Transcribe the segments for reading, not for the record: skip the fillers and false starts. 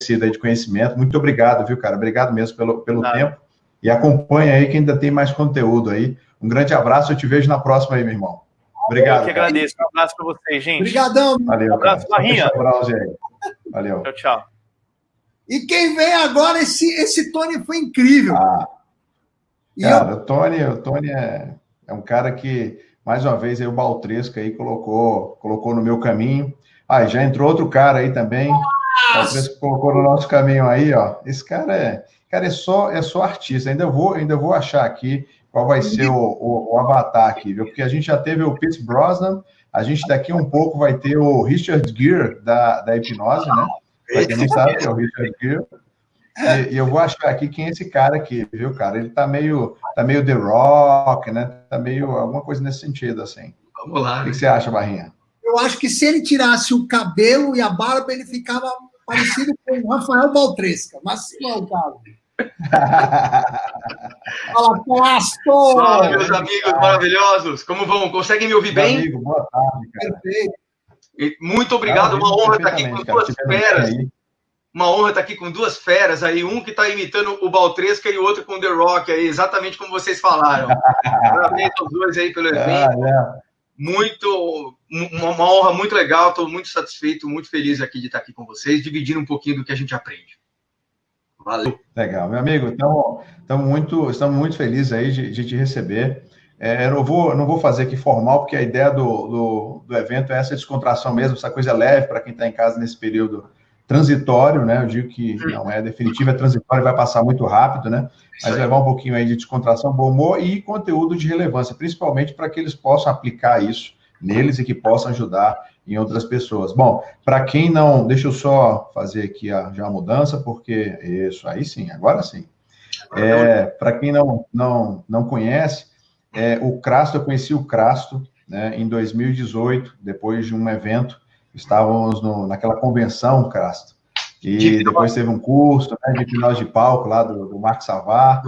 aí de conhecimento. Muito obrigado, viu, cara? Obrigado mesmo pelo tempo. E acompanha aí que ainda tem mais conteúdo aí. Um grande abraço, eu te vejo na próxima aí, meu irmão. Obrigado. Eu que agradeço. Um abraço para vocês, gente. Obrigadão. Valeu, um abraço, Barrinha. Valeu. Tchau, tchau. E quem vem agora, esse Tony foi incrível. Cara, o Tony é um cara que, mais uma vez, aí o Baltresca aí colocou no meu caminho. Já entrou outro cara aí também. O Baltresca colocou no nosso caminho aí, ó. Esse cara é só artista. Ainda vou achar aqui qual vai ser o avatar aqui, viu? Porque a gente já teve o Pierce Brosnan, a gente daqui um pouco vai ter o Richard Gere da hipnose, né? Pra quem não sabe, que é o Richard Gere. E eu vou achar aqui quem é esse cara aqui, viu, cara? Ele tá meio The Rock, né? Tá meio alguma coisa nesse sentido, assim. Vamos lá. O que você acha, Barrinha? Eu acho que se ele tirasse o cabelo e a barba, ele ficava parecido com o Rafael Baltresca, mas se não é o caso. Fala, Castro! Fala, meus amigos maravilhosos. Como vão? Conseguem me ouvir bem? Amigo, boa tarde, cara. Perfeito. Muito obrigado, uma honra estar aqui com duas feras. Uma honra estar aqui com duas feras aí, um que está imitando o Baltresca e o outro com o The Rock aí, exatamente como vocês falaram. Parabéns aos dois aí pelo evento. Uma honra muito legal, estou muito satisfeito, muito feliz aqui de estar aqui com vocês, dividindo um pouquinho do que a gente aprende. Valeu. Legal, meu amigo, estamos muito felizes aí de te receber. Eu não vou fazer aqui formal, porque a ideia do evento é essa descontração mesmo, essa coisa leve para quem está em casa nesse período transitório, né? Eu digo que não é definitivo, é transitório, vai passar muito rápido, né? Mas levar um pouquinho aí de descontração, bom humor e conteúdo de relevância, principalmente para que eles possam aplicar isso neles e que possam ajudar em outras pessoas. Bom, para quem não... Deixa eu só fazer aqui já a mudança, porque... Isso, aí sim, agora sim. Para quem não conhece, o Crasto, eu conheci o Crasto, né, em 2018, depois de um evento. Estávamos naquela convenção, Crasto, e depois teve um curso, né, de hipnose de palco lá do Mark Savard.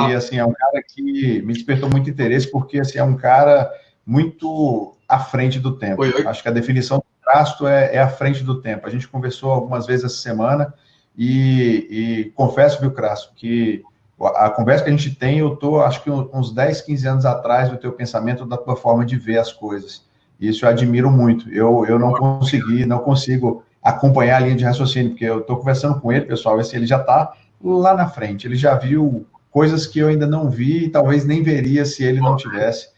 E, assim, é um cara que me despertou muito interesse, porque, assim, é um cara muito à frente do tempo. Acho que a definição do Crasto é à frente do tempo. A gente conversou algumas vezes essa semana e confesso, viu, Crasto, que a conversa que a gente tem, eu estou, acho que uns 10, 15 anos atrás do teu pensamento, da tua forma de ver as coisas. Isso eu admiro muito. Eu não consigo acompanhar a linha de raciocínio, porque eu estou conversando com ele, pessoal, ele já está lá na frente, ele já viu coisas que eu ainda não vi e talvez nem veria se ele não tivesse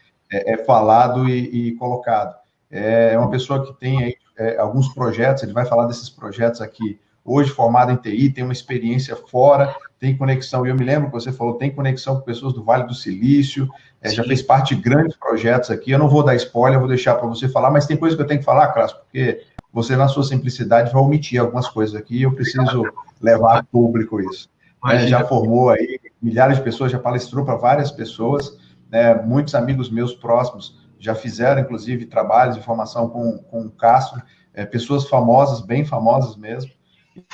falado e colocado. É uma pessoa que tem aí, alguns projetos, ele vai falar desses projetos aqui, hoje formado em TI, tem uma experiência fora, tem conexão, e eu me lembro que você falou, tem conexão com pessoas do Vale do Silício, já fez parte de grandes projetos aqui, eu não vou dar spoiler, eu vou deixar para você falar, mas tem coisa que eu tenho que falar, Crasso, porque você, na sua simplicidade, vai omitir algumas coisas aqui, e eu preciso levar a público isso. Já formou aí milhares de pessoas, já palestrou para várias pessoas, muitos amigos meus próximos já fizeram, inclusive, trabalhos de formação com o Castro, pessoas famosas, bem famosas mesmo.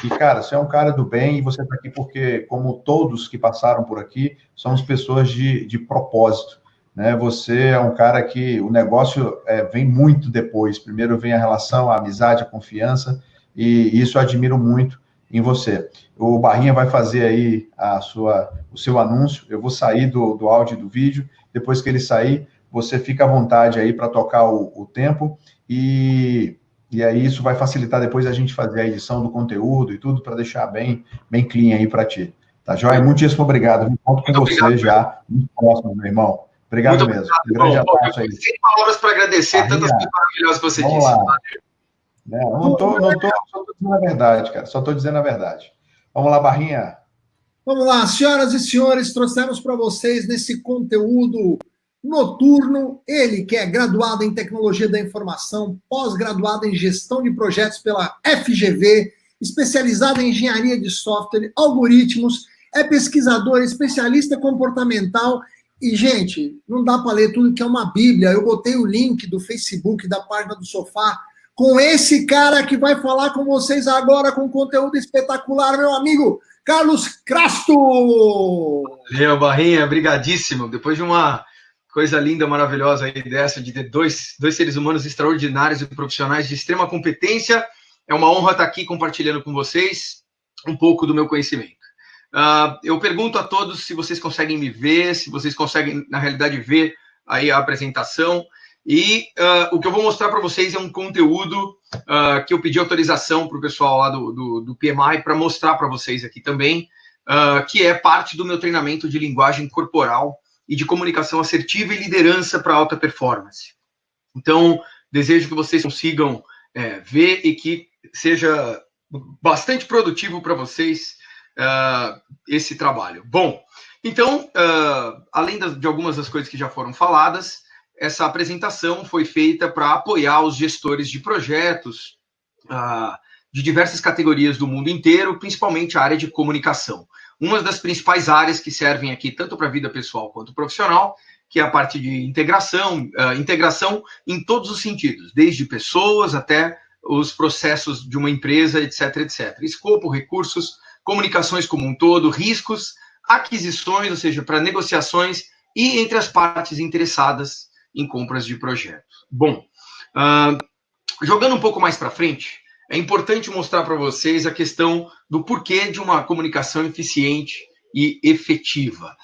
E, cara, você é um cara do bem e você está aqui porque, como todos que passaram por aqui, somos pessoas de propósito, né? Você é um cara que o negócio vem muito depois. Primeiro vem a relação, a amizade, a confiança, e isso eu admiro muito em você. O Barrinha vai fazer aí o seu anúncio, eu vou sair do áudio e do vídeo, depois que ele sair, você fica à vontade aí para tocar o tempo, e aí isso vai facilitar depois a gente fazer a edição do conteúdo e tudo, para deixar bem clean aí para ti. Tá, joia? Muitíssimo obrigado. Conto com você já no próximo, meu irmão. Obrigado mesmo. Um grande abraço aí. Sem palavras para agradecer tantas coisas maravilhosas que você disse. Não estou dizendo a verdade, cara. Só estou dizendo a verdade. Vamos lá, Barrinha. Vamos lá, senhoras e senhores, trouxemos para vocês nesse conteúdo noturno, ele que é graduado em Tecnologia da Informação, pós-graduado em Gestão de Projetos pela FGV, especializado em Engenharia de Software, Algoritmos, é pesquisador, especialista comportamental e, gente, não dá para ler tudo que é uma bíblia. Eu botei o link do Facebook, da página do Sofá, com esse cara que vai falar com vocês agora com conteúdo espetacular, meu amigo Carlos Crasto! Valeu, Barrinha, brigadíssimo. Depois de uma coisa linda, maravilhosa aí dessa, de ter dois seres humanos extraordinários e profissionais de extrema competência. É uma honra estar aqui compartilhando com vocês. um pouco do meu conhecimento. Eu pergunto a todos se vocês conseguem me ver, se vocês conseguem, na realidade, ver aí a apresentação. E o que eu vou mostrar para vocês é um conteúdo que eu pedi autorização para o pessoal lá do PMI para mostrar para vocês aqui também, que é parte do meu treinamento de linguagem corporal e de comunicação assertiva e liderança para alta performance. Então, desejo que vocês consigam ver e que seja bastante produtivo para vocês esse trabalho. Bom, então, além de algumas das coisas que já foram faladas, essa apresentação foi feita para apoiar os gestores de projetos de diversas categorias do mundo inteiro, principalmente a área de comunicação. Uma das principais áreas que servem aqui, tanto para a vida pessoal quanto profissional, que é a parte de integração, integração em todos os sentidos, desde pessoas até os processos de uma empresa, etc, etc. Escopo, recursos, comunicações como um todo, riscos, aquisições, ou seja, para negociações e entre as partes interessadas em compras de projetos. Bom, jogando um pouco mais para frente, é importante mostrar para vocês a questão do porquê de uma comunicação eficiente e efetiva.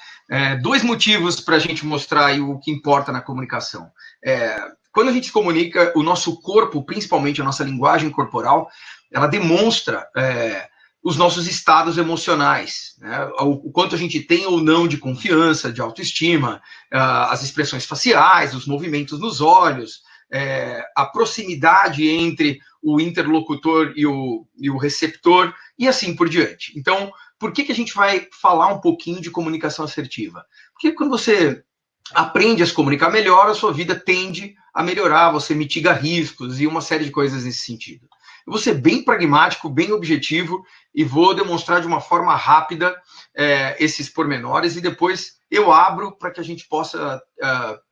Dois motivos para a gente mostrar aí o que importa na comunicação. Quando a gente se comunica, o nosso corpo, principalmente a nossa linguagem corporal, ela demonstra os nossos estados emocionais, né? O quanto a gente tem ou não de confiança, de autoestima, as expressões faciais, os movimentos nos olhos, a proximidade entre o interlocutor e o receptor, e assim por diante. Então, por que a gente vai falar um pouquinho de comunicação assertiva? Porque quando você aprende a se comunicar melhor, a sua vida tende a melhorar, você mitiga riscos e uma série de coisas nesse sentido. Eu vou ser bem pragmático, bem objetivo e vou demonstrar de uma forma rápida esses pormenores e depois eu abro para que a gente possa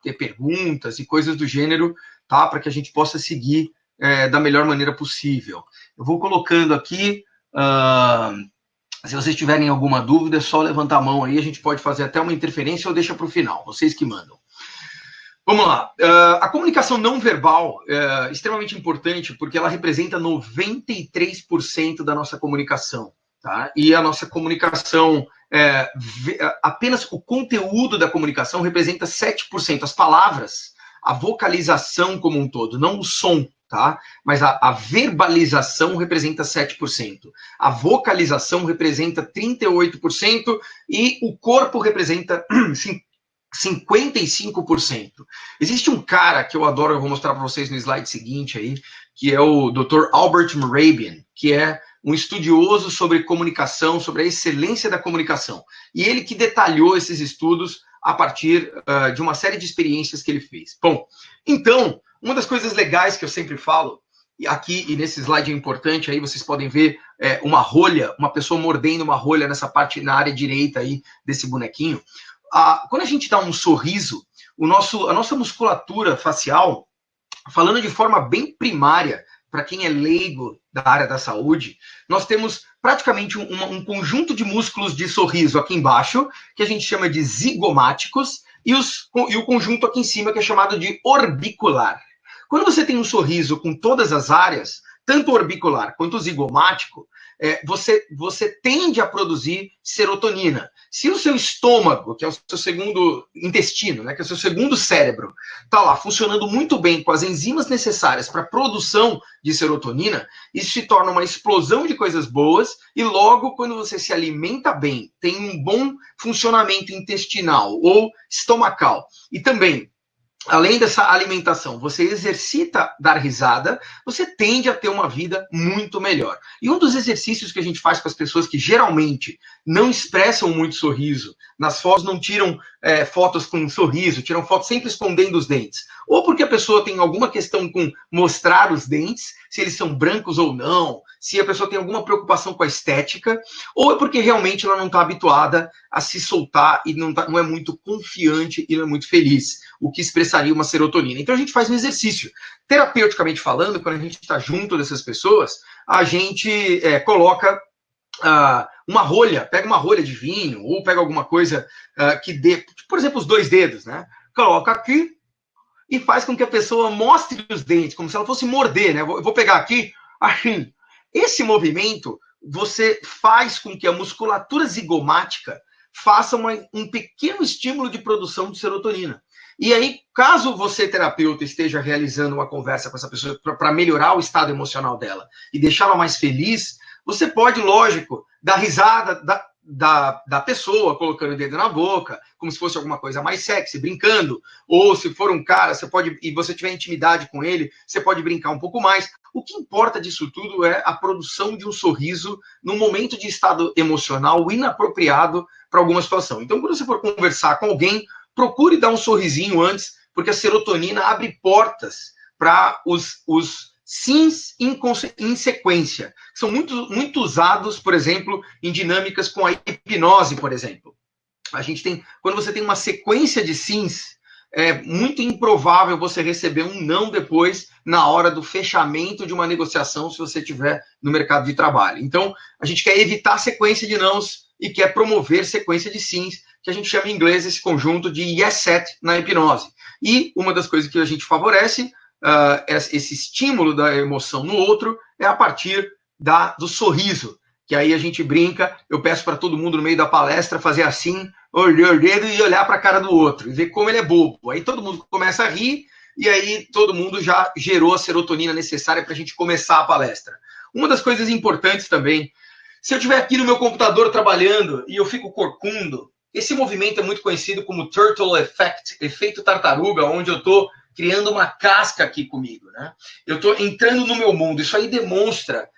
ter perguntas e coisas do gênero, tá? Para que a gente possa seguir da melhor maneira possível. Eu vou colocando aqui, se vocês tiverem alguma dúvida, é só levantar a mão aí, a gente pode fazer até uma interferência ou deixa para o final, vocês que mandam. Vamos lá. A comunicação não verbal é extremamente importante porque ela representa 93% da nossa comunicação. Tá? E a nossa comunicação, apenas o conteúdo da comunicação representa 7%. As palavras, a vocalização como um todo, não o som, tá? Mas a verbalização representa 7%. A vocalização representa 38% e o corpo representa 55%. Existe um cara que eu adoro, eu vou mostrar para vocês no slide seguinte aí, que é o Dr. Albert Mehrabian, que é um estudioso sobre comunicação, sobre a excelência da comunicação. E ele que detalhou esses estudos a partir de uma série de experiências que ele fez. Bom, então, uma das coisas legais que eu sempre falo, aqui e nesse slide é importante, aí vocês podem ver uma rolha, uma pessoa mordendo uma rolha nessa parte, na área direita aí desse bonequinho. Quando a gente dá um sorriso, a nossa musculatura facial, falando de forma bem primária, para quem é leigo da área da saúde, nós temos praticamente um conjunto de músculos de sorriso aqui embaixo, que a gente chama de zigomáticos, e o conjunto aqui em cima, que é chamado de orbicular. Quando você tem um sorriso com todas as áreas, tanto orbicular quanto zigomático, você tende a produzir serotonina. Se o seu estômago, que é o seu segundo intestino, né, que é o seu segundo cérebro, está lá funcionando muito bem com as enzimas necessárias para a produção de serotonina, isso se torna uma explosão de coisas boas e logo, quando você se alimenta bem, tem um bom funcionamento intestinal ou estomacal e também, além dessa alimentação, você exercita dar risada, você tende a ter uma vida muito melhor. E um dos exercícios que a gente faz com as pessoas que geralmente não expressam muito sorriso, nas fotos não tiram fotos com sorriso, tiram fotos sempre escondendo os dentes. Ou porque a pessoa tem alguma questão com mostrar os dentes, se eles são brancos ou não, se a pessoa tem alguma preocupação com a estética, ou é porque realmente ela não está habituada a se soltar e não é muito confiante e não é muito feliz, o que expressaria uma serotonina. Então a gente faz um exercício. Terapeuticamente falando, quando a gente está junto dessas pessoas, a gente coloca uma rolha, pega uma rolha de vinho, ou pega alguma coisa que dê, por exemplo, os 2 dedos, né? Coloca aqui e faz com que a pessoa mostre os dentes, como se ela fosse morder, né? Eu vou pegar aqui, assim. Esse movimento você faz com que a musculatura zigomática faça um pequeno estímulo de produção de serotonina. E aí, caso você, terapeuta, esteja realizando uma conversa com essa pessoa para melhorar o estado emocional dela e deixá-la mais feliz, você pode, lógico, dar risada da pessoa, colocando o dedo na boca, como se fosse alguma coisa mais sexy, brincando. Ou se for um cara, você pode, e você tiver intimidade com ele, você pode brincar um pouco mais. O que importa disso tudo é a produção de um sorriso num momento de estado emocional inapropriado para alguma situação. Então, quando você for conversar com alguém, procure dar um sorrisinho antes, porque a serotonina abre portas para os sims em sequência. São muito usados, por exemplo, em dinâmicas com a hipnose, por exemplo. A gente tem, quando você tem uma sequência de sims, é muito improvável você receber um não depois, na hora do fechamento de uma negociação, se você estiver no mercado de trabalho. Então, a gente quer evitar sequência de nãos e quer promover sequência de sims, que a gente chama em inglês esse conjunto de yes set na hipnose. E uma das coisas que a gente favorece, esse estímulo da emoção no outro, é a partir do sorriso, que aí a gente brinca, eu peço para todo mundo no meio da palestra fazer assim, olhar o dedo e olhar para a cara do outro, e ver como ele é bobo. Aí todo mundo começa a rir, e aí todo mundo já gerou a serotonina necessária para a gente começar a palestra. Uma das coisas importantes também, se eu estiver aqui no meu computador trabalhando e eu fico corcundo, esse movimento é muito conhecido como Turtle Effect, efeito tartaruga, onde eu estou criando uma casca aqui comigo, né? Eu estou entrando no meu mundo. Isso aí demonstra,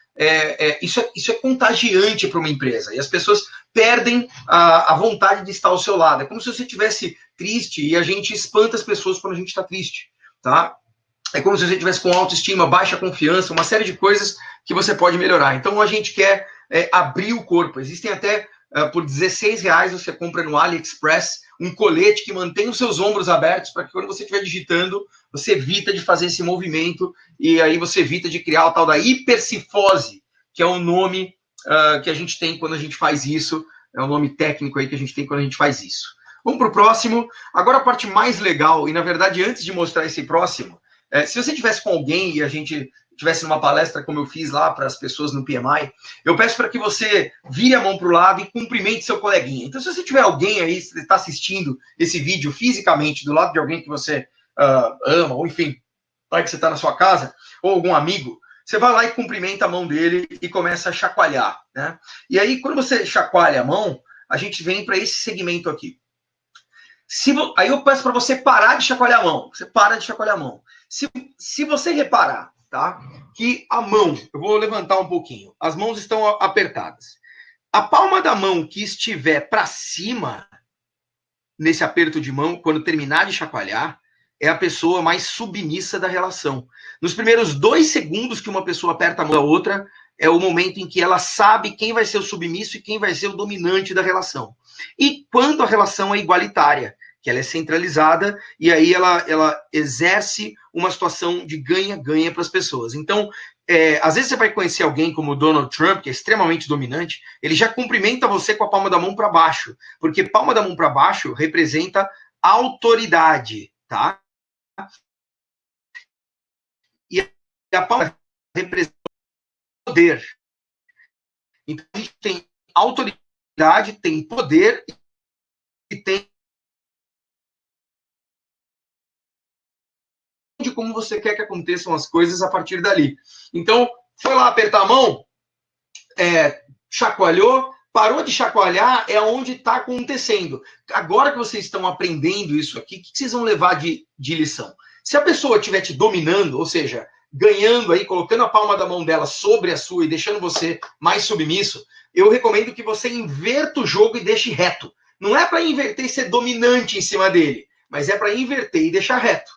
isso é contagiante para uma empresa. E as pessoas perdem a vontade de estar ao seu lado. É como se você estivesse triste e a gente espanta as pessoas quando a gente está triste, tá? É como se você estivesse com autoestima, baixa confiança, uma série de coisas que você pode melhorar. Então a gente quer abrir o corpo. Existem até, por R$16, você compra no AliExpress um colete que mantém os seus ombros abertos para que quando você estiver digitando, você evita de fazer esse movimento e aí você evita de criar o tal da hipercifose, que é o nome que a gente tem quando a gente faz isso, é o nome técnico aí que a gente tem quando a gente faz isso. Vamos para o próximo. Agora a parte mais legal, e na verdade antes de mostrar esse próximo, se você estivesse com alguém e a gente estivesse numa palestra como eu fiz lá para as pessoas no PMI, eu peço para que você vire a mão para o lado e cumprimente seu coleguinha. Então, se você tiver alguém aí, que está assistindo esse vídeo fisicamente do lado de alguém que você ama, ou enfim, vai que você está na sua casa, ou algum amigo, você vai lá e cumprimenta a mão dele e começa a chacoalhar, né? E aí, quando você chacoalha a mão, a gente vem para esse segmento aqui. Aí eu peço para você parar de chacoalhar a mão. Você para de chacoalhar a mão. Se você reparar, tá, que a mão, eu vou levantar um pouquinho, as mãos estão apertadas. A palma da mão que estiver para cima, nesse aperto de mão, quando terminar de chacoalhar, é a pessoa mais submissa da relação. Nos primeiros 2 segundos que uma pessoa aperta a mão da outra, é o momento em que ela sabe quem vai ser o submisso e quem vai ser o dominante da relação. E quando a relação é igualitária, que ela é centralizada, e aí ela exerce uma situação de ganha-ganha para as pessoas. Então, às vezes você vai conhecer alguém como o Donald Trump, que é extremamente dominante, ele já cumprimenta você com a palma da mão para baixo, porque palma da mão para baixo representa autoridade, tá? E a palma representa poder. Então, a gente tem autoridade, tem poder e tem de como você quer que aconteçam as coisas a partir dali. Então, foi lá apertar a mão, chacoalhou, parou de chacoalhar, é onde está acontecendo. Agora que vocês estão aprendendo isso aqui, o que vocês vão levar de lição? Se a pessoa estiver te dominando, ou seja, ganhando aí, colocando a palma da mão dela sobre a sua e deixando você mais submisso, eu recomendo que você inverta o jogo e deixe reto. Não é para inverter e ser dominante em cima dele, mas é para inverter e deixar reto.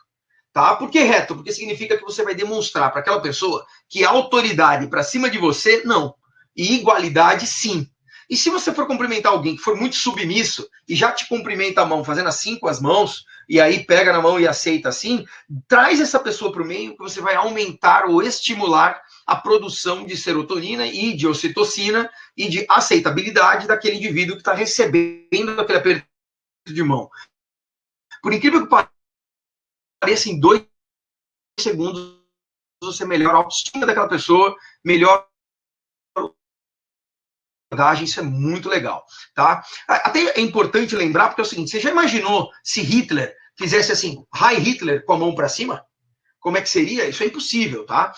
Tá? Por que reto? Porque significa que você vai demonstrar para aquela pessoa que autoridade para cima de você, não. E igualdade, sim. E se você for cumprimentar alguém que for muito submisso e já te cumprimenta a mão fazendo assim com as mãos, e aí pega na mão e aceita assim, traz essa pessoa para o meio que você vai aumentar ou estimular a produção de serotonina e de ocitocina e de aceitabilidade daquele indivíduo que está recebendo aquele aperto de mão. Por incrível que pareça, em 2 segundos você melhora a autoestima daquela pessoa, melhora abordagem, isso é muito legal, tá? Até é importante lembrar, porque é o seguinte, você já imaginou se Hitler fizesse assim, Heil Hitler com a mão para cima? Como é que seria? Isso é impossível, tá?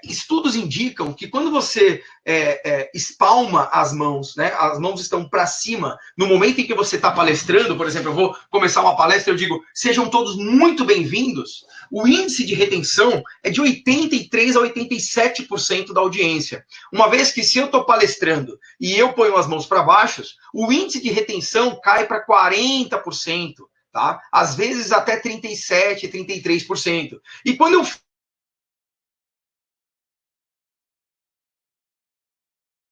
Estudos indicam que quando você espalma as mãos, né? As mãos estão para cima. No momento em que você está palestrando, por exemplo, eu vou começar uma palestra, eu digo, sejam todos muito bem-vindos. O índice de retenção é de 83% a 87% da audiência. Uma vez que se eu estou palestrando e eu ponho as mãos para baixo, o índice de retenção cai para 40%. Tá? Às vezes até 37%, 33%. E quando eu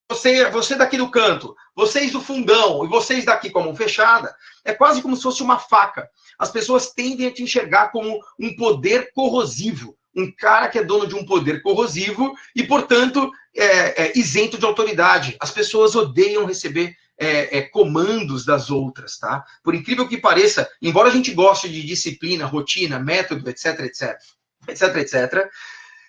você daqui do canto, vocês do fundão e vocês daqui com a mão fechada, é quase como se fosse uma faca. As pessoas tendem a te enxergar como um poder corrosivo, um cara que é dono de um poder corrosivo e, portanto, isento de autoridade. As pessoas odeiam receber comandos das outras, tá? Por incrível que pareça, embora a gente goste de disciplina, rotina, método, etc, etc, etc, etc,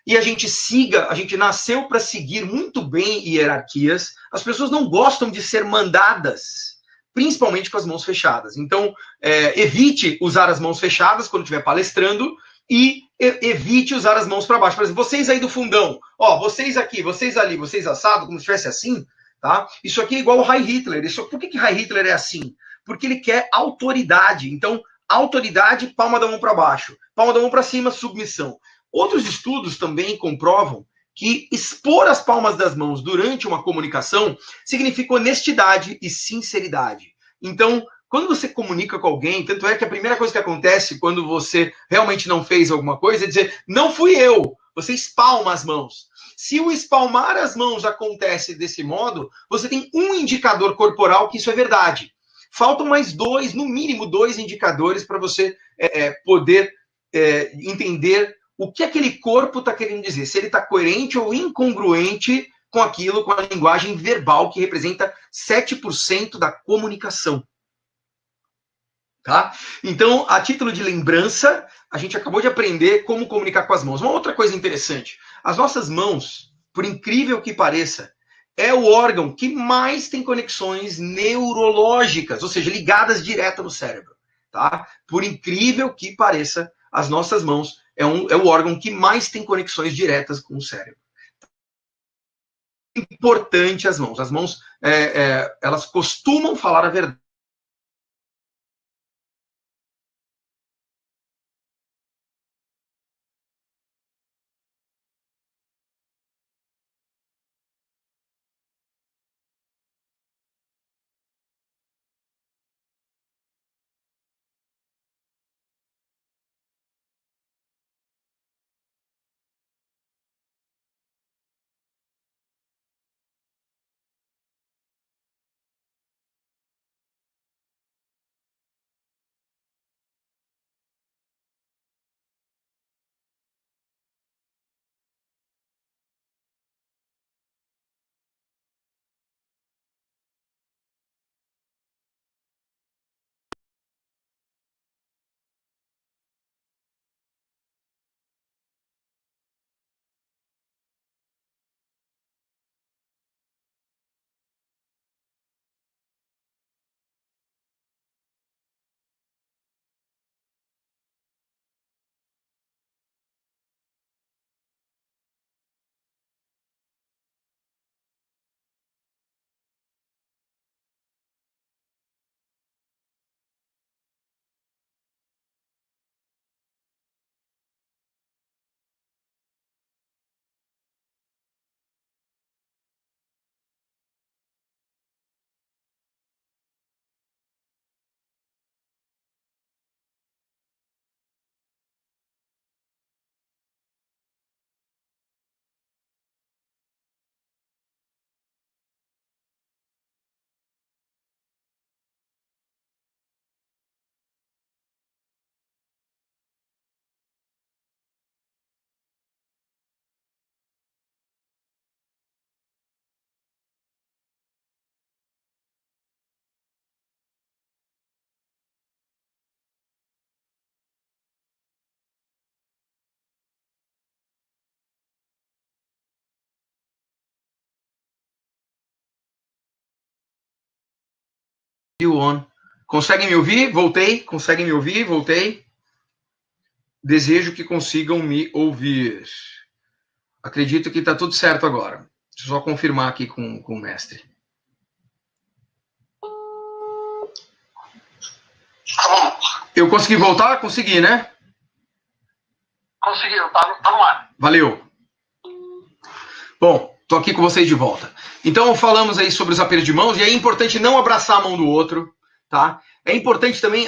e a gente nasceu para seguir muito bem hierarquias, as pessoas não gostam de ser mandadas, principalmente com as mãos fechadas. Então, evite usar as mãos fechadas quando estiver palestrando e evite usar as mãos para baixo. Por exemplo, vocês aí do fundão, ó, vocês aqui, vocês ali, vocês assado, como se estivesse assim, tá? Isso aqui é igual ao Heil Hitler. Por que Heil Hitler é assim? Porque ele quer autoridade. Então, autoridade, palma da mão para baixo. Palma da mão para cima, submissão. Outros estudos também comprovam que expor as palmas das mãos durante uma comunicação significa honestidade e sinceridade. Então, quando você comunica com alguém, tanto é que a primeira coisa que acontece quando você realmente não fez alguma coisa é dizer, não fui eu. Você espalma as mãos. Se o espalmar as mãos acontece desse modo, você tem um indicador corporal que isso é verdade. Faltam mais dois, no mínimo dois indicadores para você poder entender o que aquele corpo está querendo dizer. Se ele está coerente ou incongruente com aquilo, com a linguagem verbal, que representa 7% da comunicação. Tá? Então, a título de lembrança, a gente acabou de aprender como comunicar com as mãos. Uma outra coisa interessante, as nossas mãos, por incrível que pareça, é o órgão que mais tem conexões neurológicas, ou seja, ligadas direto no cérebro. Tá? Por incrível que pareça, as nossas mãos é o órgão que mais tem conexões diretas com o cérebro. Importante as mãos. As mãos, elas costumam falar a verdade. Conseguem me ouvir? Voltei. Conseguem me ouvir? Voltei. Desejo que consigam me ouvir. Acredito que está tudo certo agora. Deixa eu só confirmar aqui com o mestre. Eu consegui voltar? Consegui, né? Conseguiu, tá no ar. Valeu. Bom, tô aqui com vocês de volta. Então, falamos aí sobre os apertos de mãos, e é importante não abraçar a mão do outro, tá? É importante também,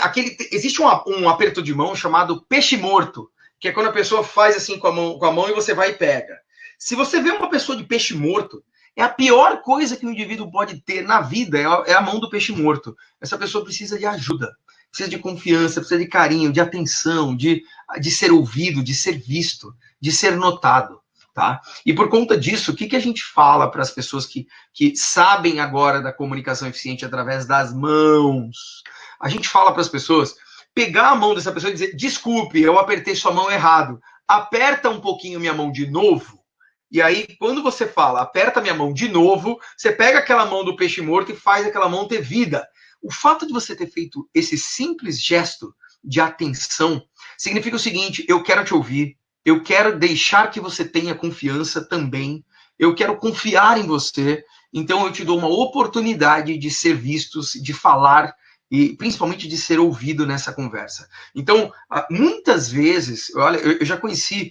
existe um aperto de mão chamado peixe morto, que é quando a pessoa faz assim com a mão e você vai e pega. Se você vê uma pessoa de peixe morto, é a pior coisa que um indivíduo pode ter na vida, é a mão do peixe morto. Essa pessoa precisa de ajuda, precisa de confiança, precisa de carinho, de atenção, de ser ouvido, de ser visto, de ser notado, tá? E por conta disso, o que a gente fala para as pessoas que sabem agora da comunicação eficiente através das mãos? A gente fala para as pessoas pegar a mão dessa pessoa e dizer: desculpe, eu apertei sua mão errado, aperta um pouquinho minha mão de novo. E aí, quando você fala, aperta minha mão de novo, você pega aquela mão do peixe morto e faz aquela mão ter vida. O fato de você ter feito esse simples gesto de atenção significa o seguinte: eu quero te ouvir, eu quero deixar que você tenha confiança também, eu quero confiar em você, então eu te dou uma oportunidade de ser visto, de falar e principalmente de ser ouvido nessa conversa. Então, muitas vezes, olha, eu já conheci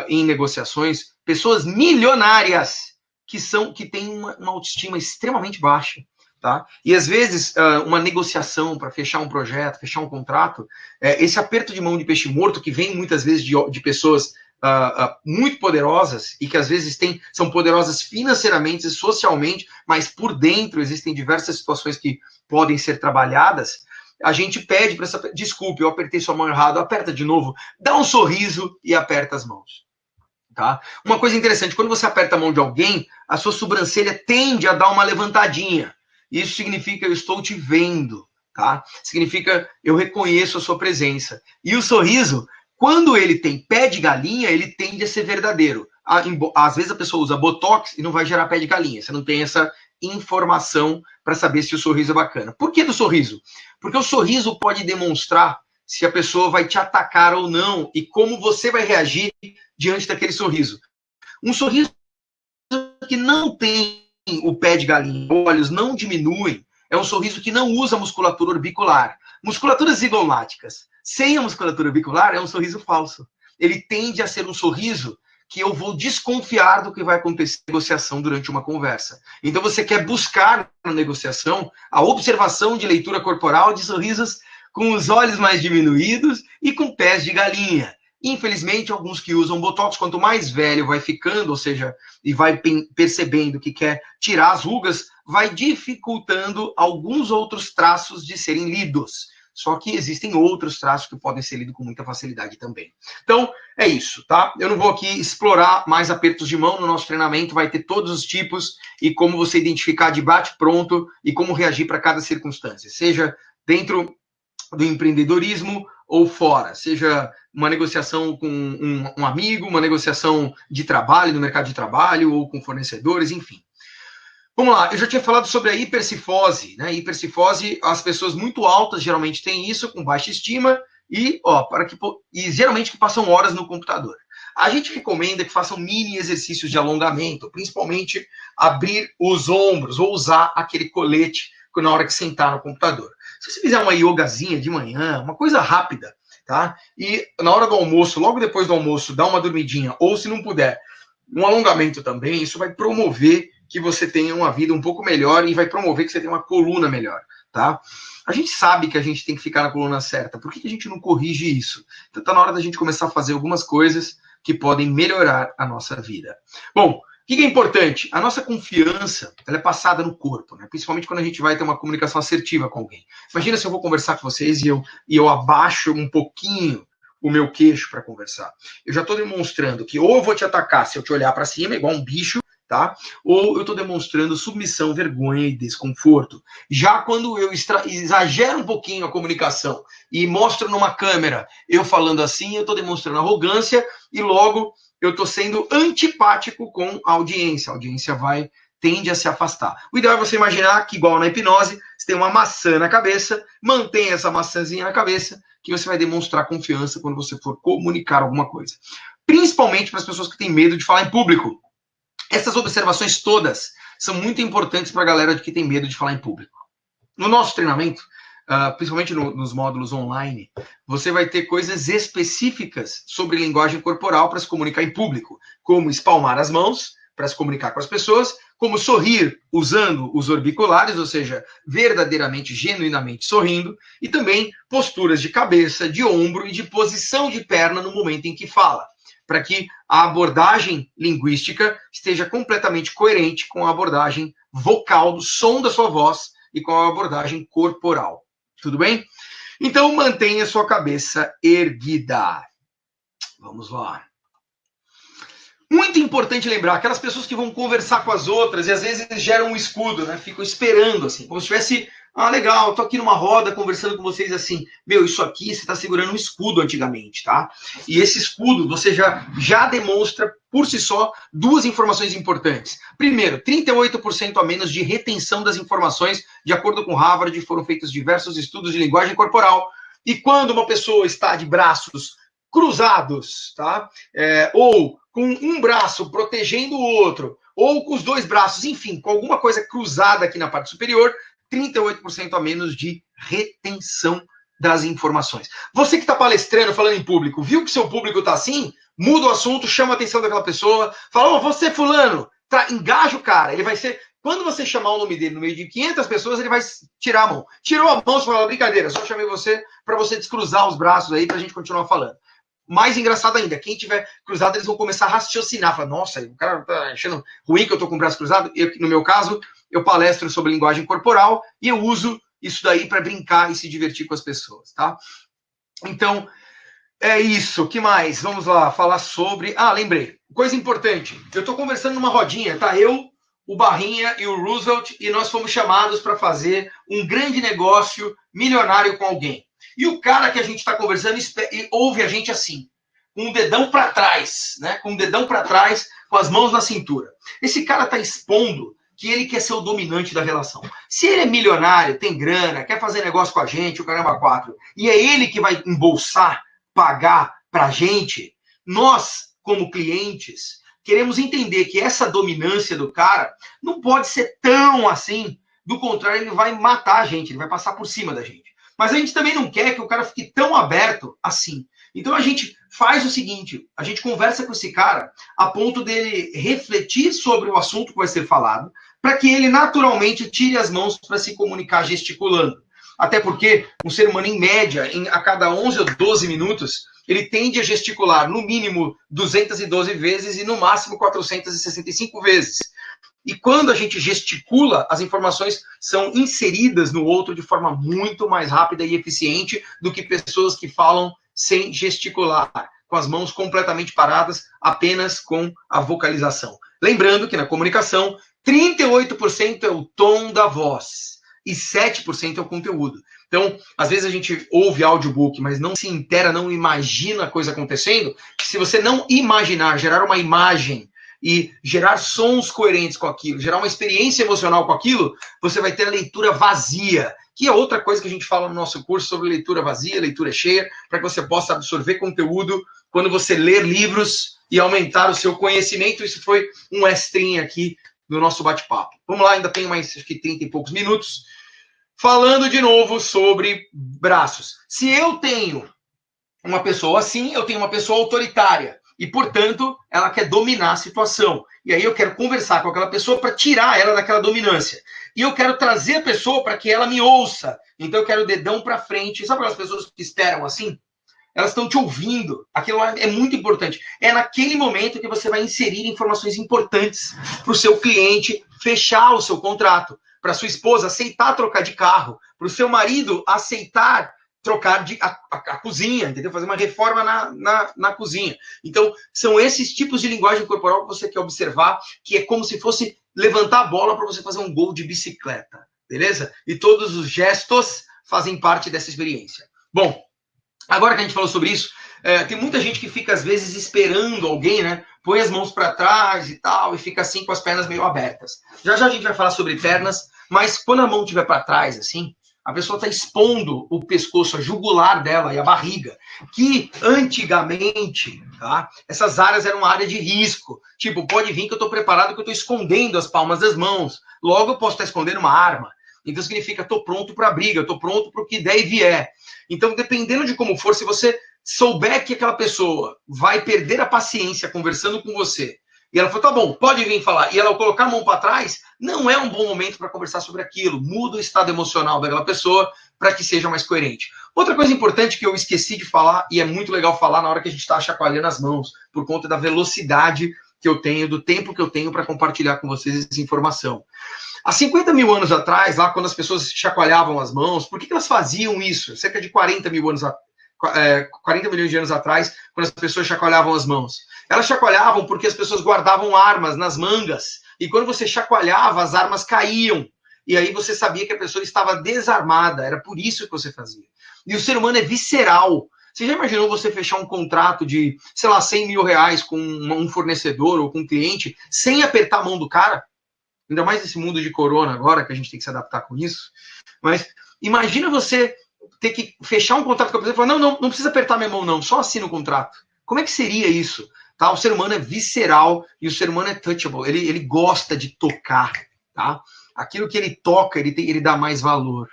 em negociações pessoas milionárias que têm uma autoestima extremamente baixa, tá? E às vezes uma negociação para fechar um projeto, fechar um contrato, esse aperto de mão de peixe morto que vem muitas vezes de pessoas muito poderosas e que às vezes são poderosas financeiramente e socialmente, mas por dentro existem diversas situações que podem ser trabalhadas. A gente pede para essa... Desculpe, eu apertei sua mão errado, aperta de novo, dá um sorriso e aperta as mãos. Tá? Uma coisa interessante, quando você aperta a mão de alguém, a sua sobrancelha tende a dar uma levantadinha. Isso significa: eu estou te vendo, tá? Significa: eu reconheço a sua presença. E o sorriso, quando ele tem pé de galinha, ele tende a ser verdadeiro. Às vezes a pessoa usa botox e não vai gerar pé de galinha. Você não tem essa informação para saber se o sorriso é bacana. Por que do sorriso? Porque o sorriso pode demonstrar se a pessoa vai te atacar ou não e como você vai reagir diante daquele sorriso. Um sorriso que não tem o pé de galinha, olhos não diminuem, é um sorriso que não usa musculatura orbicular. Musculaturas zigomáticas sem a musculatura orbicular é um sorriso falso. Ele tende a ser um sorriso que eu vou desconfiar do que vai acontecer na negociação durante uma conversa. Então você quer buscar na negociação a observação de leitura corporal de sorrisos com os olhos mais diminuídos e com pés de galinha. Infelizmente, alguns que usam botox, quanto mais velho vai ficando, ou seja, e vai percebendo que quer tirar as rugas, vai dificultando alguns outros traços de serem lidos. Só que existem outros traços que podem ser lidos com muita facilidade também. Então, é isso, tá? Eu não vou aqui explorar mais apertos de mão no nosso treinamento, vai ter todos os tipos e como você identificar de bate-pronto e como reagir para cada circunstância, seja dentro do empreendedorismo ou fora, seja uma negociação com um amigo, uma negociação de trabalho, no mercado de trabalho, ou com fornecedores, enfim. Vamos lá, eu já tinha falado sobre a hipercifose, né? Hipercifose, as pessoas muito altas geralmente têm isso, com baixa estima, e geralmente que passam horas no computador. A gente recomenda que façam mini exercícios de alongamento, principalmente abrir os ombros, ou usar aquele colete na hora que sentar no computador. Se você fizer uma yogazinha de manhã, uma coisa rápida, tá? E na hora do almoço, logo depois do almoço, dá uma dormidinha, ou se não puder, um alongamento também, isso vai promover que você tenha uma vida um pouco melhor e vai promover que você tenha uma coluna melhor, tá? A gente sabe que a gente tem que ficar na coluna certa, por que a gente não corrige isso? Então tá na hora da gente começar a fazer algumas coisas que podem melhorar a nossa vida. Bom, o que é importante? A nossa confiança, ela é passada no corpo, né? Principalmente quando a gente vai ter uma comunicação assertiva com alguém. Imagina se eu vou conversar com vocês e eu abaixo um pouquinho o meu queixo para conversar. Eu já estou demonstrando que ou eu vou te atacar se eu te olhar para cima, igual um bicho, tá? Ou eu estou demonstrando submissão, vergonha e desconforto. Já quando eu exagero um pouquinho a comunicação e mostro numa câmera eu falando assim, eu estou demonstrando arrogância e logo eu estou sendo antipático com a audiência. A audiência tende a se afastar. O ideal é você imaginar que, igual na hipnose, Você tem uma maçã na cabeça, mantenha essa maçãzinha na cabeça, que você vai demonstrar confiança quando você for comunicar alguma coisa. Principalmente para as pessoas que têm medo de falar em público. Essas observações todas são muito importantes para a galera que tem medo de falar em público. No nosso treinamento, principalmente nos módulos online, você vai ter coisas específicas sobre linguagem corporal para se comunicar em público, como espalmar as mãos para se comunicar com as pessoas, como sorrir usando os orbiculares, ou seja, verdadeiramente, genuinamente sorrindo, e também posturas de cabeça, de ombro e de posição de perna no momento em que fala, para que a abordagem linguística esteja completamente coerente com a abordagem vocal, do som da sua voz e com a abordagem corporal. Tudo bem? Então, mantenha sua cabeça erguida. Vamos lá. Muito importante lembrar, aquelas pessoas que vão conversar com as outras e às vezes geram um escudo, né? Ficam esperando, assim, como se tivesse, legal, tô aqui numa roda conversando com vocês assim, isso aqui você tá segurando um escudo antigamente, tá? E esse escudo você já demonstra por si só duas informações importantes. Primeiro, 38% a menos de retenção das informações, de acordo com Harvard, foram feitos diversos estudos de linguagem corporal, e quando uma pessoa está de braços cruzados, tá? Ou com um braço protegendo o outro, ou com os dois braços, enfim, com alguma coisa cruzada aqui na parte superior, 38% a menos de retenção das informações. Você que está palestrando, falando em público, viu que seu público está assim? Muda o assunto, chama a atenção daquela pessoa, fala, você fulano, engaja o cara, ele vai ser... Quando você chamar o nome dele no meio de 500 pessoas, ele vai tirar a mão. Tirou a mão, você fala, brincadeira, só chamei você para você descruzar os braços aí, para a gente continuar falando. Mais engraçado ainda, quem tiver cruzado, eles vão começar a raciocinar. Falar, nossa, o cara tá achando ruim que eu tô com o braço cruzado. No meu caso, eu palestro sobre linguagem corporal e eu uso isso daí para brincar e se divertir com as pessoas, tá? Então, é isso. O que mais? Vamos lá, falar sobre... lembrei. Coisa importante. Eu tô conversando numa rodinha, tá? Eu, o Barrinha e o Roosevelt, e nós fomos chamados para fazer um grande negócio milionário com alguém. E o cara que a gente está conversando ouve a gente assim, com o dedão para trás, né? Com o dedão para trás, com as mãos na cintura. Esse cara está expondo que ele quer ser o dominante da relação. Se ele é milionário, tem grana, quer fazer negócio com a gente, o caramba 4, e é ele que vai embolsar, pagar para a gente, nós, como clientes, queremos entender que essa dominância do cara não pode ser tão assim. Do contrário, ele vai matar a gente, ele vai passar por cima da gente. Mas a gente também não quer que o cara fique tão aberto assim. Então a gente faz o seguinte, a gente conversa com esse cara a ponto dele refletir sobre o assunto que vai ser falado, para que ele naturalmente tire as mãos para se comunicar gesticulando. Até porque um ser humano, em média, a cada 11 ou 12 minutos, ele tende a gesticular no mínimo 212 vezes e no máximo 465 vezes. E quando a gente gesticula, as informações são inseridas no outro de forma muito mais rápida e eficiente do que pessoas que falam sem gesticular, com as mãos completamente paradas, apenas com a vocalização. Lembrando que na comunicação, 38% é o tom da voz e 7% é o conteúdo. Então, às vezes a gente ouve audiobook, mas não se intera, não imagina a coisa acontecendo. Se você não imaginar, gerar uma imagem e gerar sons coerentes com aquilo, gerar uma experiência emocional com aquilo, você vai ter a leitura vazia, que é outra coisa que a gente fala no nosso curso sobre leitura vazia, leitura cheia, para que você possa absorver conteúdo quando você ler livros e aumentar o seu conhecimento. Isso foi um extrinha aqui do nosso bate-papo. Vamos lá, ainda tem mais, acho que 30 e poucos minutos. Falando de novo sobre braços. Se eu tenho uma pessoa assim, eu tenho uma pessoa autoritária. E, portanto, ela quer dominar a situação. E aí eu quero conversar com aquela pessoa para tirar ela daquela dominância. E eu quero trazer a pessoa para que ela me ouça. Então eu quero o dedão para frente. Sabe aquelas pessoas que esperam assim? Elas estão te ouvindo. Aquilo é muito importante. É naquele momento que você vai inserir informações importantes para o seu cliente fechar o seu contrato. Para sua esposa aceitar trocar de carro. Para o seu marido aceitar trocar a cozinha, entendeu? Fazer uma reforma na cozinha. Então, são esses tipos de linguagem corporal que você quer observar, que é como se fosse levantar a bola para você fazer um gol de bicicleta, beleza? E todos os gestos fazem parte dessa experiência. Bom, agora que a gente falou sobre isso, tem muita gente que fica, às vezes, esperando alguém, né? Põe as mãos para trás e tal, e fica assim com as pernas meio abertas. Já já a gente vai falar sobre pernas, Mas quando a mão estiver para trás, assim, a pessoa está expondo o pescoço, a jugular dela e a barriga, que antigamente, tá, essas áreas eram área de risco. Tipo, pode vir que eu estou preparado, que eu estou escondendo as palmas das mãos. Logo eu posso estar escondendo uma arma. Então significa, estou pronto para a briga, estou pronto para o que der e vier. Então, dependendo de como for, se você souber que aquela pessoa vai perder a paciência conversando com você, e ela falou, tá bom, pode vir falar, e ela colocar a mão para trás, não é um bom momento para conversar sobre aquilo. Muda o estado emocional daquela pessoa para que seja mais coerente. Outra coisa importante que eu esqueci de falar, e é muito legal falar na hora que a gente está chacoalhando as mãos, por conta da velocidade que eu tenho, do tempo que eu tenho para compartilhar com vocês essa informação. Há 50 mil anos atrás, lá quando as pessoas chacoalhavam as mãos, por que elas faziam isso? Cerca de 40 milhões de anos atrás, quando as pessoas chacoalhavam as mãos. Elas chacoalhavam porque as pessoas guardavam armas nas mangas, e quando você chacoalhava, as armas caíam, e aí você sabia que a pessoa estava desarmada, era por isso que você fazia. E o ser humano é visceral. Você já imaginou você fechar um contrato de, sei lá, 100 mil reais com um fornecedor ou com um cliente, sem apertar a mão do cara? Ainda mais nesse mundo de corona agora, que a gente tem que se adaptar com isso. Mas imagina você ter que fechar um contrato com a pessoa e falar, não precisa apertar minha mão, não, só assina o contrato. Como é que seria isso? Tá? O ser humano é visceral e o ser humano é touchable. Ele gosta de tocar. Tá? Aquilo que ele toca, ele dá mais valor.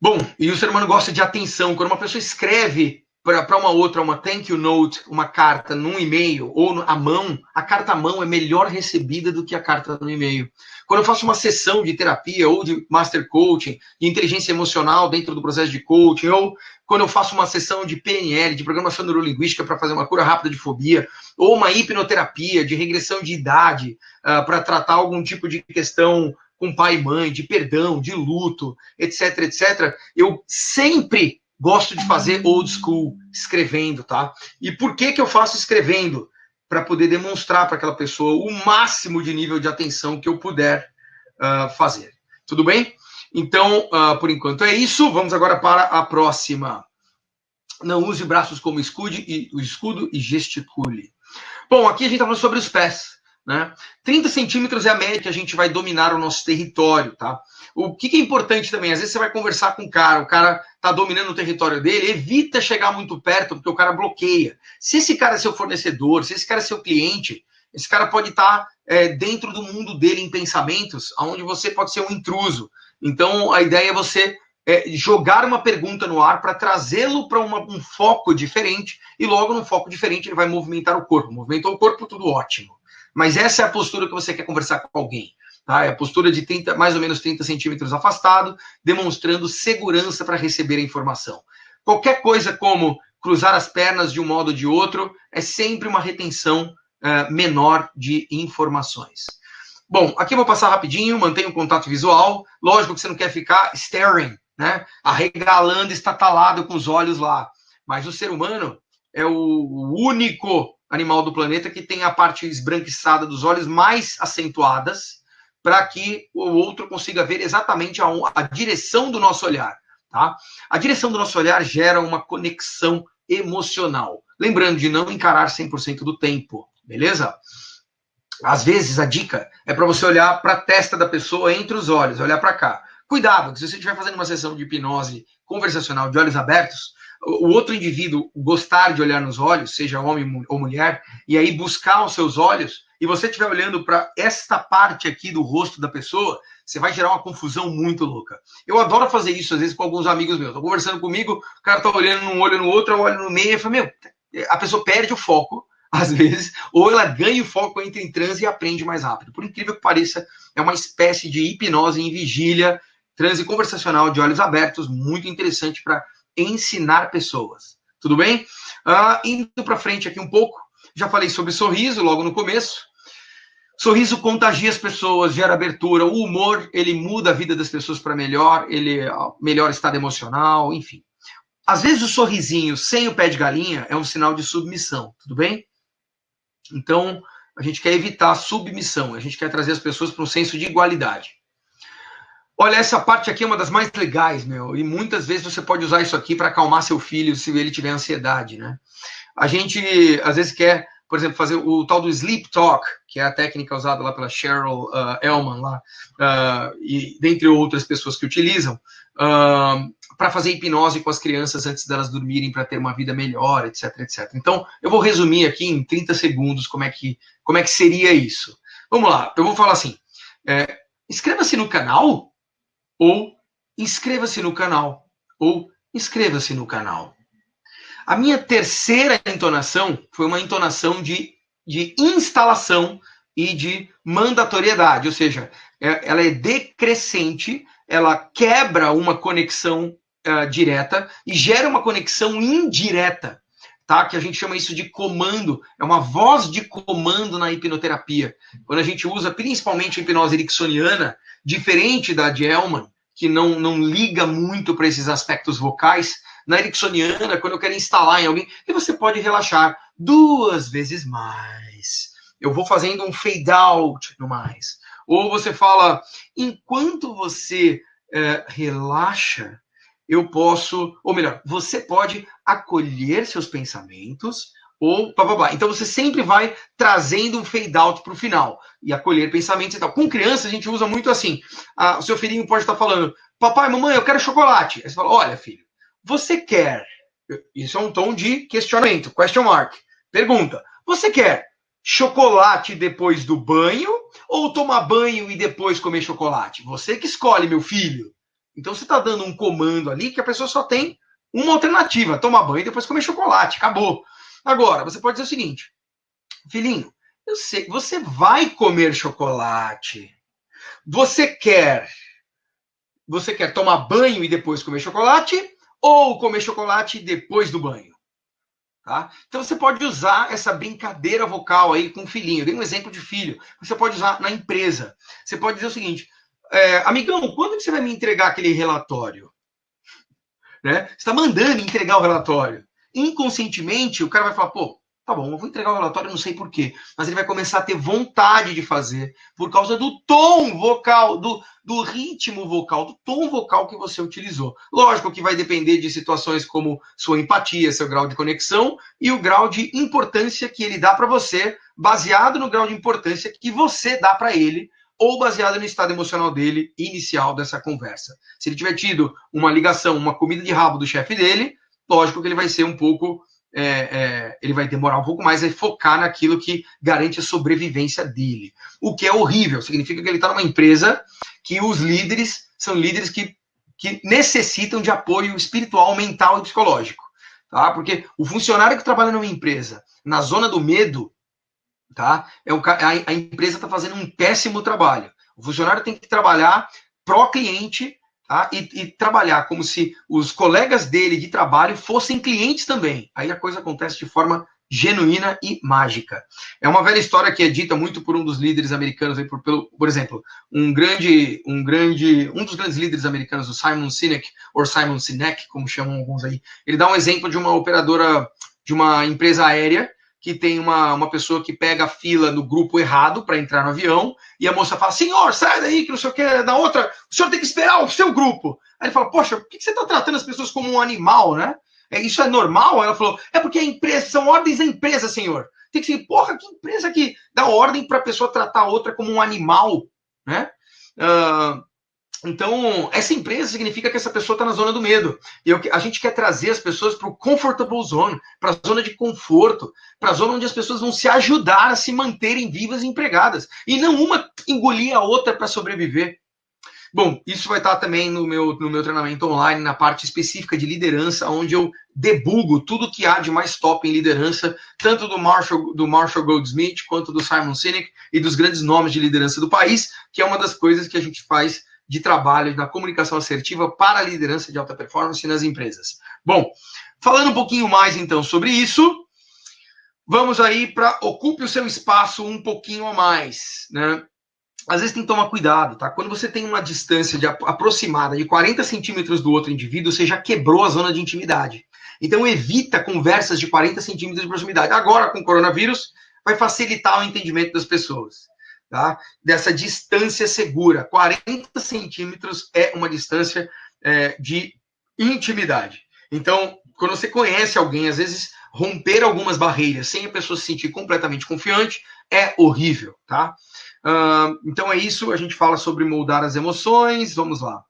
Bom, e o ser humano gosta de atenção. Quando uma pessoa escreve para uma outra, uma thank you note, uma carta num e-mail ou à mão, a carta à mão é melhor recebida do que a carta no e-mail. Quando eu faço uma sessão de terapia ou de master coaching, de inteligência emocional dentro do processo de coaching, ou quando eu faço uma sessão de PNL, de programação neurolinguística para fazer uma cura rápida de fobia, ou uma hipnoterapia de regressão de idade para tratar algum tipo de questão com pai e mãe, de perdão, de luto, etc, etc, eu sempre gosto de fazer old school, escrevendo, tá? E por que eu faço escrevendo? Para poder demonstrar para aquela pessoa o máximo de nível de atenção que eu puder fazer. Tudo bem? Então, por enquanto é isso. Vamos agora para a próxima. Não use braços como escudo e gesticule. Bom, aqui a gente está falando sobre os pés. Né? 30 centímetros é a média que a gente vai dominar o nosso território, tá? O que é importante também, às vezes você vai conversar com o cara tá dominando o território dele, evita chegar muito perto, porque o cara bloqueia. Se esse cara é seu fornecedor, se esse cara é seu cliente, esse cara pode estar dentro do mundo dele em pensamentos, onde você pode ser um intruso. Então, a ideia é você jogar uma pergunta no ar para trazê-lo para um foco diferente, e logo num foco diferente ele vai movimentar o corpo. Movimentou o corpo, tudo ótimo. Mas essa é a postura que você quer conversar com alguém. Tá? É a postura de mais ou menos 30 centímetros afastado, demonstrando segurança para receber a informação. Qualquer coisa como cruzar as pernas de um modo ou de outro é sempre uma retenção menor de informações. Bom, aqui eu vou passar rapidinho, mantenha o contato visual. Lógico que você não quer ficar staring, né? Arregalando, estatalado com os olhos lá. Mas o ser humano é o único animal do planeta que tem a parte esbranquiçada dos olhos mais acentuadas para que o outro consiga ver exatamente a direção do nosso olhar, tá? A direção do nosso olhar gera uma conexão emocional. Lembrando de não encarar 100% do tempo, beleza? Às vezes a dica é para você olhar para a testa da pessoa entre os olhos, olhar para cá. Cuidado, que se você estiver fazendo uma sessão de hipnose conversacional de olhos abertos, o outro indivíduo gostar de olhar nos olhos, seja homem ou mulher, e aí buscar os seus olhos, e você estiver olhando para esta parte aqui do rosto da pessoa, você vai gerar uma confusão muito louca. Eu adoro fazer isso, às vezes, com alguns amigos meus. Estou conversando comigo, o cara está olhando num olho no outro, eu olho no meio, e eu falo, a pessoa perde o foco, às vezes, ou ela ganha o foco, entra em transe e aprende mais rápido. Por incrível que pareça, é uma espécie de hipnose em vigília, transe conversacional de olhos abertos, muito interessante para ensinar pessoas. Tudo bem? Indo para frente aqui um pouco, já falei sobre sorriso logo no começo. Sorriso contagia as pessoas, gera abertura. O humor, ele muda a vida das pessoas para melhor, ele melhora o estado emocional, enfim. Às vezes o sorrisinho sem o pé de galinha é um sinal de submissão, tudo bem? Então, a gente quer evitar a submissão, a gente quer trazer as pessoas para um senso de igualdade. Olha, essa parte aqui é uma das mais legais, meu, e muitas vezes você pode usar isso aqui para acalmar seu filho se ele tiver ansiedade, né? A gente, às vezes, quer por exemplo, fazer o tal do Sleep Talk, que é a técnica usada lá pela Cheryl Elman, lá, e dentre outras pessoas que utilizam, para fazer hipnose com as crianças antes delas dormirem, para ter uma vida melhor, etc, etc. Então, eu vou resumir aqui em 30 segundos como é que seria isso. Vamos lá, eu vou falar assim, inscreva-se no canal, ou inscreva-se no canal, ou inscreva-se no canal. A minha terceira entonação foi uma entonação de instalação e de mandatoriedade, ou seja, ela é decrescente, ela quebra uma conexão direta e gera uma conexão indireta, tá? Que a gente chama isso de comando, é uma voz de comando na hipnoterapia. Quando a gente usa principalmente a hipnose ericksoniana, diferente da de Elman, que não liga muito para esses aspectos vocais, na ericksoniana, quando eu quero instalar em alguém, e você pode relaxar 2 vezes mais. Eu vou fazendo um fade out no mais. Ou você fala, enquanto você relaxa, eu posso, ou melhor, você pode acolher seus pensamentos, ou blá, blá, blá. Então você sempre vai trazendo um fade out para o final, e acolher pensamentos e tal. Com criança a gente usa muito assim, o seu filhinho pode estar falando, papai, mamãe, eu quero chocolate. Aí você fala, olha filho, você quer, isso é um tom de questionamento, question mark, pergunta, você quer chocolate depois do banho, ou tomar banho e depois comer chocolate? Você que escolhe, meu filho. Então você está dando um comando ali que a pessoa só tem uma alternativa, tomar banho e depois comer chocolate, acabou. Agora, você pode dizer o seguinte, filhinho, eu sei que você vai comer chocolate, você quer tomar banho e depois comer chocolate, ou comer chocolate depois do banho? Tá? Então você pode usar essa brincadeira vocal aí com o filhinho. Eu dei um exemplo de filho. Você pode usar na empresa. Você pode dizer o seguinte, amigão, quando que você vai me entregar aquele relatório? Né? Você está mandando entregar o relatório. Inconscientemente, o cara vai falar, pô, tá bom, eu vou entregar o relatório, não sei porquê. Mas ele vai começar a ter vontade de fazer por causa do tom vocal, do ritmo vocal, do tom vocal que você utilizou. Lógico que vai depender de situações como sua empatia, seu grau de conexão e o grau de importância que ele dá para você, baseado no grau de importância que você dá para ele, ou baseado no estado emocional dele inicial dessa conversa. Se ele tiver tido uma ligação, uma comida de rabo do chefe dele, lógico que ele vai ser um pouco... ele vai demorar um pouco mais a focar naquilo que garante a sobrevivência dele. O que é horrível, significa que ele está numa empresa que os líderes são líderes que necessitam de apoio espiritual, mental e psicológico. Tá? Porque o funcionário que trabalha numa empresa na zona do medo, tá? A empresa está fazendo um péssimo trabalho. O funcionário tem que trabalhar pró-cliente, tá? E trabalhar como se os colegas dele de trabalho fossem clientes também. Aí a coisa acontece de forma genuína e mágica. É uma velha história que é dita muito por um dos líderes americanos, aí por exemplo, um dos grandes líderes americanos, o Simon Sinek, ou Simon Sinek, como chamam alguns aí. Ele dá um exemplo de uma operadora de uma empresa aérea que tem uma pessoa que pega a fila no grupo errado para entrar no avião, e a moça fala, senhor, sai daí, que não sei o que, da outra, o senhor tem que esperar o seu grupo. Aí ele fala, poxa, por que você está tratando as pessoas como um animal, né? Isso é normal? Ela falou, porque a empresa, são ordens da empresa, senhor. Tem que ser, porra, que empresa que dá ordem para a pessoa tratar a outra como um animal, né? Então, essa empresa significa que essa pessoa está na zona do medo. E a gente quer trazer as pessoas para o comfortable zone, para a zona de conforto, para a zona onde as pessoas vão se ajudar a se manterem vivas e empregadas. E não uma engolir a outra para sobreviver. Bom, isso vai estar também no meu treinamento online, na parte específica de liderança, onde eu debugo tudo que há de mais top em liderança, tanto do Marshall Goldsmith, quanto do Simon Sinek e dos grandes nomes de liderança do país, que é uma das coisas que a gente faz de trabalho na comunicação assertiva para a liderança de alta performance nas empresas. Bom, falando um pouquinho mais então sobre isso, vamos aí para ocupe o seu espaço um pouquinho a mais, né? Às vezes tem que tomar cuidado, tá? Quando você tem uma distância aproximada de 40 centímetros do outro indivíduo, você já quebrou a zona de intimidade. Então evita conversas de 40 centímetros de proximidade. Agora, com o coronavírus, vai facilitar o entendimento das pessoas. Tá? Dessa distância segura. 40 centímetros é uma distância de intimidade. Então, quando você conhece alguém, às vezes romper algumas barreiras sem a pessoa se sentir completamente confiante é horrível, tá? Então é isso, a gente fala sobre moldar as emoções, vamos lá.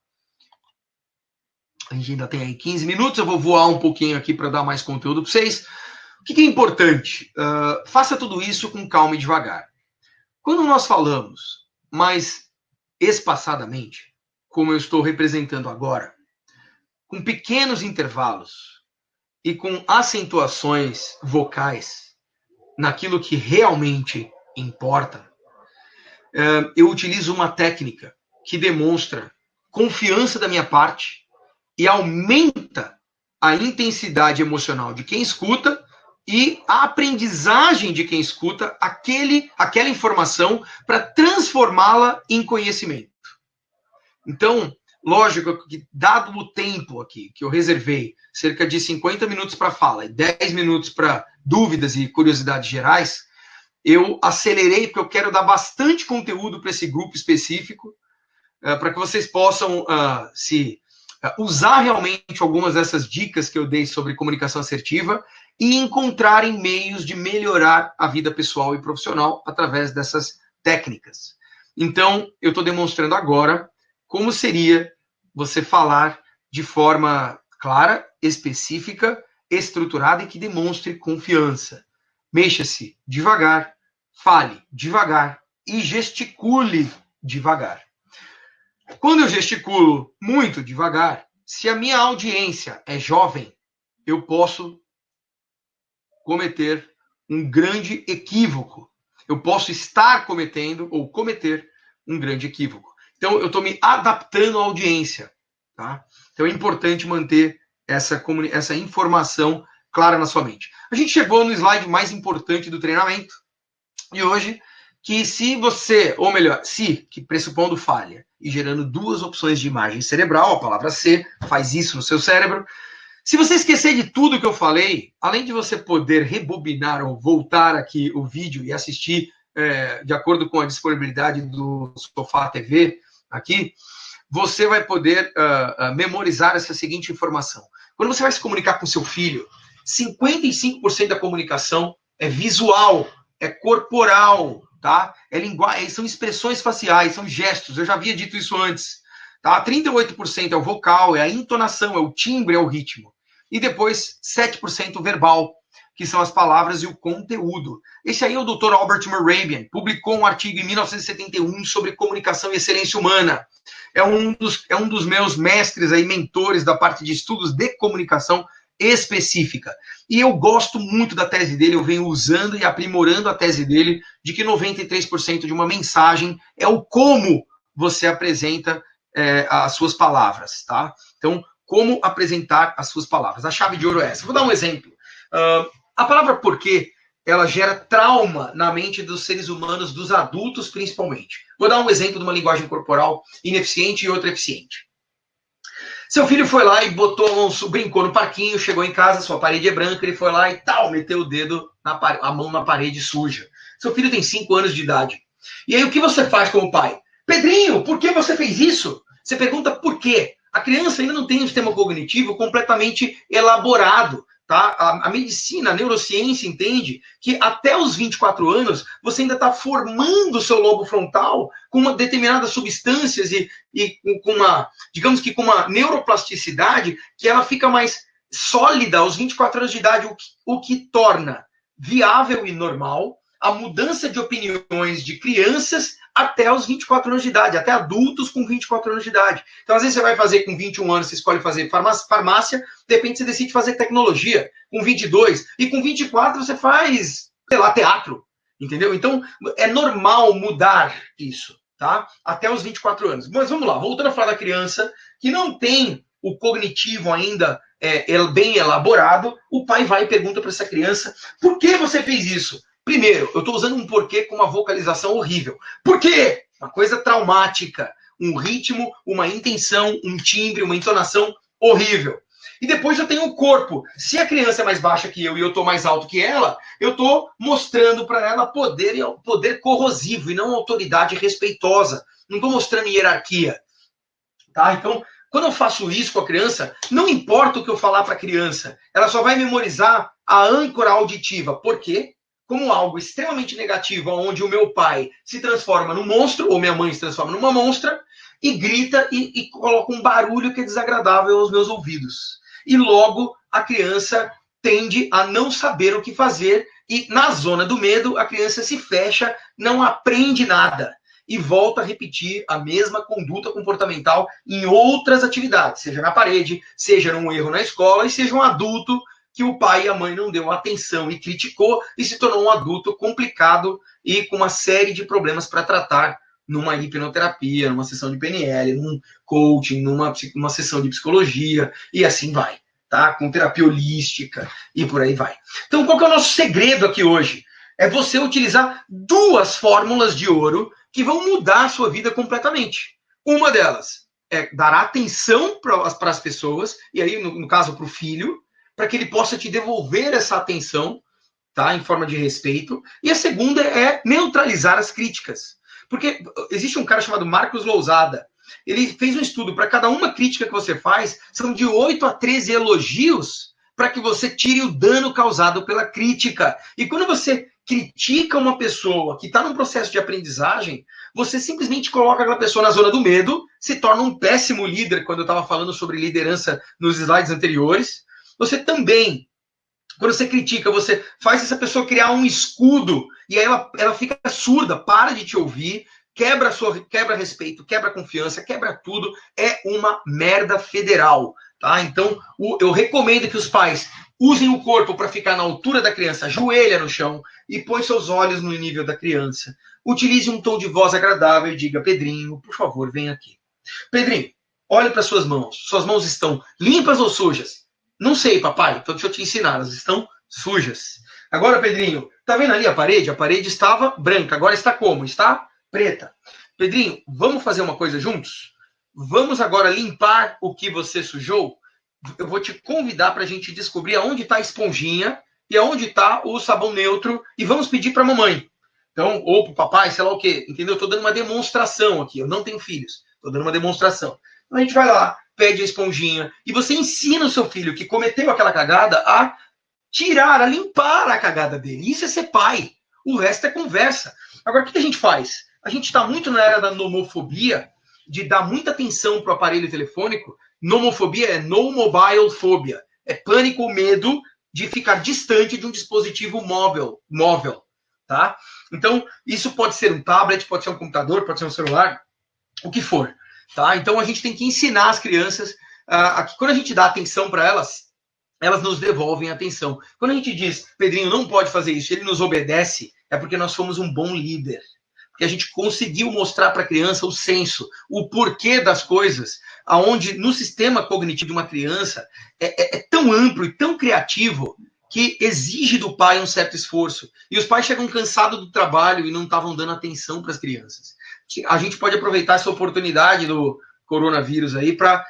A gente ainda tem aí 15 minutos, eu vou voar um pouquinho aqui para dar mais conteúdo para vocês. O que é importante? Faça tudo isso com calma e devagar. Quando nós falamos mais espaçadamente, como eu estou representando agora, com pequenos intervalos e com acentuações vocais naquilo que realmente importa, eu utilizo uma técnica que demonstra confiança da minha parte e aumenta a intensidade emocional de quem escuta e a aprendizagem de quem escuta aquela informação para transformá-la em conhecimento. Então, lógico que, dado o tempo aqui que eu reservei, cerca de 50 minutos para fala e 10 minutos para dúvidas e curiosidades gerais, eu acelerei porque eu quero dar bastante conteúdo para esse grupo específico, para que vocês possam usar realmente algumas dessas dicas que eu dei sobre comunicação assertiva e encontrarem meios de melhorar a vida pessoal e profissional através dessas técnicas. Então, eu estou demonstrando agora como seria você falar de forma clara, específica, estruturada e que demonstre confiança. Mexa-se devagar, fale devagar e gesticule devagar. Quando eu gesticulo muito devagar, se a minha audiência é jovem, eu posso cometer um grande equívoco. Eu posso estar cometendo ou cometer um grande equívoco. Então, eu estou me adaptando à audiência. Tá? Então, é importante manter essa informação clara na sua mente. A gente chegou no slide mais importante do treinamento. E hoje, que se você, ou melhor, que pressupondo falha e gerando duas opções de imagem cerebral, a palavra C faz isso no seu cérebro. Se você esquecer de tudo que eu falei, além de você poder rebobinar ou voltar aqui o vídeo e assistir de acordo com a disponibilidade do Sofá TV aqui, você vai poder memorizar essa seguinte informação. Quando você vai se comunicar com seu filho, 55% da comunicação é visual, é corporal, tá? É linguagem, são expressões faciais, são gestos. Eu já havia dito isso antes, tá? 38% é o vocal, é a entonação, é o timbre, é o ritmo. E depois 7% verbal, que são as palavras e o conteúdo. Esse aí é o Dr. Albert Mehrabian, publicou um artigo em 1971 sobre comunicação e excelência humana. É um dos meus mestres aí, mentores da parte de estudos de comunicação específica. E eu gosto muito da tese dele, eu venho usando e aprimorando a tese dele, de que 93% de uma mensagem é o como você apresenta as suas palavras, tá? Então, como apresentar as suas palavras. A chave de ouro é essa. Vou dar um exemplo. A palavra porquê, ela gera trauma na mente dos seres humanos, dos adultos principalmente. Vou dar um exemplo de uma linguagem corporal ineficiente e outra eficiente. Seu filho foi lá e brincou no parquinho, chegou em casa, sua parede é branca, ele foi lá e meteu o dedo, a mão na parede suja. Seu filho tem 5 anos de idade. E aí o que você faz como pai? Pedrinho, por que você fez isso? Você pergunta por quê? A criança ainda não tem um sistema cognitivo completamente elaborado. Tá? A medicina, a neurociência entende que até os 24 anos você ainda está formando o seu lobo frontal com uma determinadas substâncias e com uma, digamos que com uma neuroplasticidade que ela fica mais sólida aos 24 anos de idade, o que torna viável e normal a mudança de opiniões de crianças até os 24 anos de idade, até adultos com 24 anos de idade. Então, às vezes, você vai fazer com 21 anos, você escolhe fazer farmácia, de repente você decide fazer tecnologia com 22, e com 24 você faz, sei lá, teatro, entendeu? Então, é normal mudar isso, tá? Até os 24 anos. Mas vamos lá, voltando a falar da criança, que não tem o cognitivo ainda bem elaborado, o pai vai e pergunta para essa criança, por que você fez isso? Primeiro, eu estou usando um porquê com uma vocalização horrível. Por quê? Uma coisa traumática. Um ritmo, uma intenção, um timbre, uma entonação horrível. E depois eu tenho o corpo. Se a criança é mais baixa que eu e eu estou mais alto que ela, eu estou mostrando para ela poder corrosivo e não autoridade respeitosa. Não estou mostrando hierarquia. Tá? Então, quando eu faço isso com a criança, não importa o que eu falar para a criança, ela só vai memorizar a âncora auditiva. Por quê? Como algo extremamente negativo, onde o meu pai se transforma num monstro, ou minha mãe se transforma numa monstra, e grita e coloca um barulho que é desagradável aos meus ouvidos. E logo a criança tende a não saber o que fazer, e na zona do medo a criança se fecha, não aprende nada, e volta a repetir a mesma conduta comportamental em outras atividades, seja na parede, seja num erro na escola, e seja um adulto que o pai e a mãe não deu atenção e criticou e se tornou um adulto complicado e com uma série de problemas para tratar numa hipnoterapia, numa sessão de PNL, num coaching, numa sessão de psicologia, e assim vai, tá? Com terapia holística e por aí vai. Então, qual que é o nosso segredo aqui hoje? É você utilizar 2 fórmulas de ouro que vão mudar a sua vida completamente. Uma delas é dar atenção para as pessoas, e aí, no caso, para o filho, para que ele possa te devolver essa atenção, tá? Em forma de respeito. E a segunda é neutralizar as críticas. Porque existe um cara chamado Marcos Lousada. Ele fez um estudo, para cada uma crítica que você faz, são de 8 a 13 elogios para que você tire o dano causado pela crítica. E quando você critica uma pessoa que está num processo de aprendizagem, você simplesmente coloca aquela pessoa na zona do medo, se torna um péssimo líder, quando eu estava falando sobre liderança nos slides anteriores. Você também, quando você critica, você faz essa pessoa criar um escudo, e aí ela fica surda, para de te ouvir, quebra respeito, quebra confiança, quebra tudo, é uma merda federal, tá? Então, eu recomendo que os pais usem o corpo para ficar na altura da criança, ajoelha no chão e põe seus olhos no nível da criança. Utilize um tom de voz agradável e diga: Pedrinho, por favor, vem aqui. Pedrinho, olhe para suas mãos. Suas mãos estão limpas ou sujas? Não sei, papai, então deixa eu te ensinar, elas estão sujas. Agora, Pedrinho, tá vendo ali a parede? A parede estava branca, agora está como? Está preta. Pedrinho, vamos fazer uma coisa juntos? Vamos agora limpar o que você sujou? Eu vou te convidar para a gente descobrir aonde está a esponjinha e aonde está o sabão neutro, e vamos pedir para a mamãe. Então, ou para o papai, sei lá o quê, entendeu? Estou dando uma demonstração aqui, eu não tenho filhos, estou dando uma demonstração. Então a gente vai lá, pede a esponjinha, e você ensina o seu filho que cometeu aquela cagada a tirar, a limpar a cagada dele. Isso é ser pai. O resto é conversa. Agora, o que a gente faz? A gente está muito na era da nomofobia, de dar muita atenção para o aparelho telefônico. Nomofobia é no mobile phobia. É pânico, medo de ficar distante de um dispositivo móvel, tá? Então, isso pode ser um tablet, pode ser um computador, pode ser um celular, o que for. Tá? Então a gente tem que ensinar as crianças que quando a gente dá atenção para elas, elas nos devolvem a atenção. Quando a gente diz: Pedrinho não pode fazer isso, ele nos obedece, é porque nós fomos um bom líder. Porque a gente conseguiu mostrar para a criança o senso, o porquê das coisas, aonde no sistema cognitivo de uma criança é tão amplo e tão criativo que exige do pai um certo esforço. E os pais chegam cansados do trabalho e não estavam dando atenção para as crianças. A gente pode aproveitar essa oportunidade do coronavírus aí para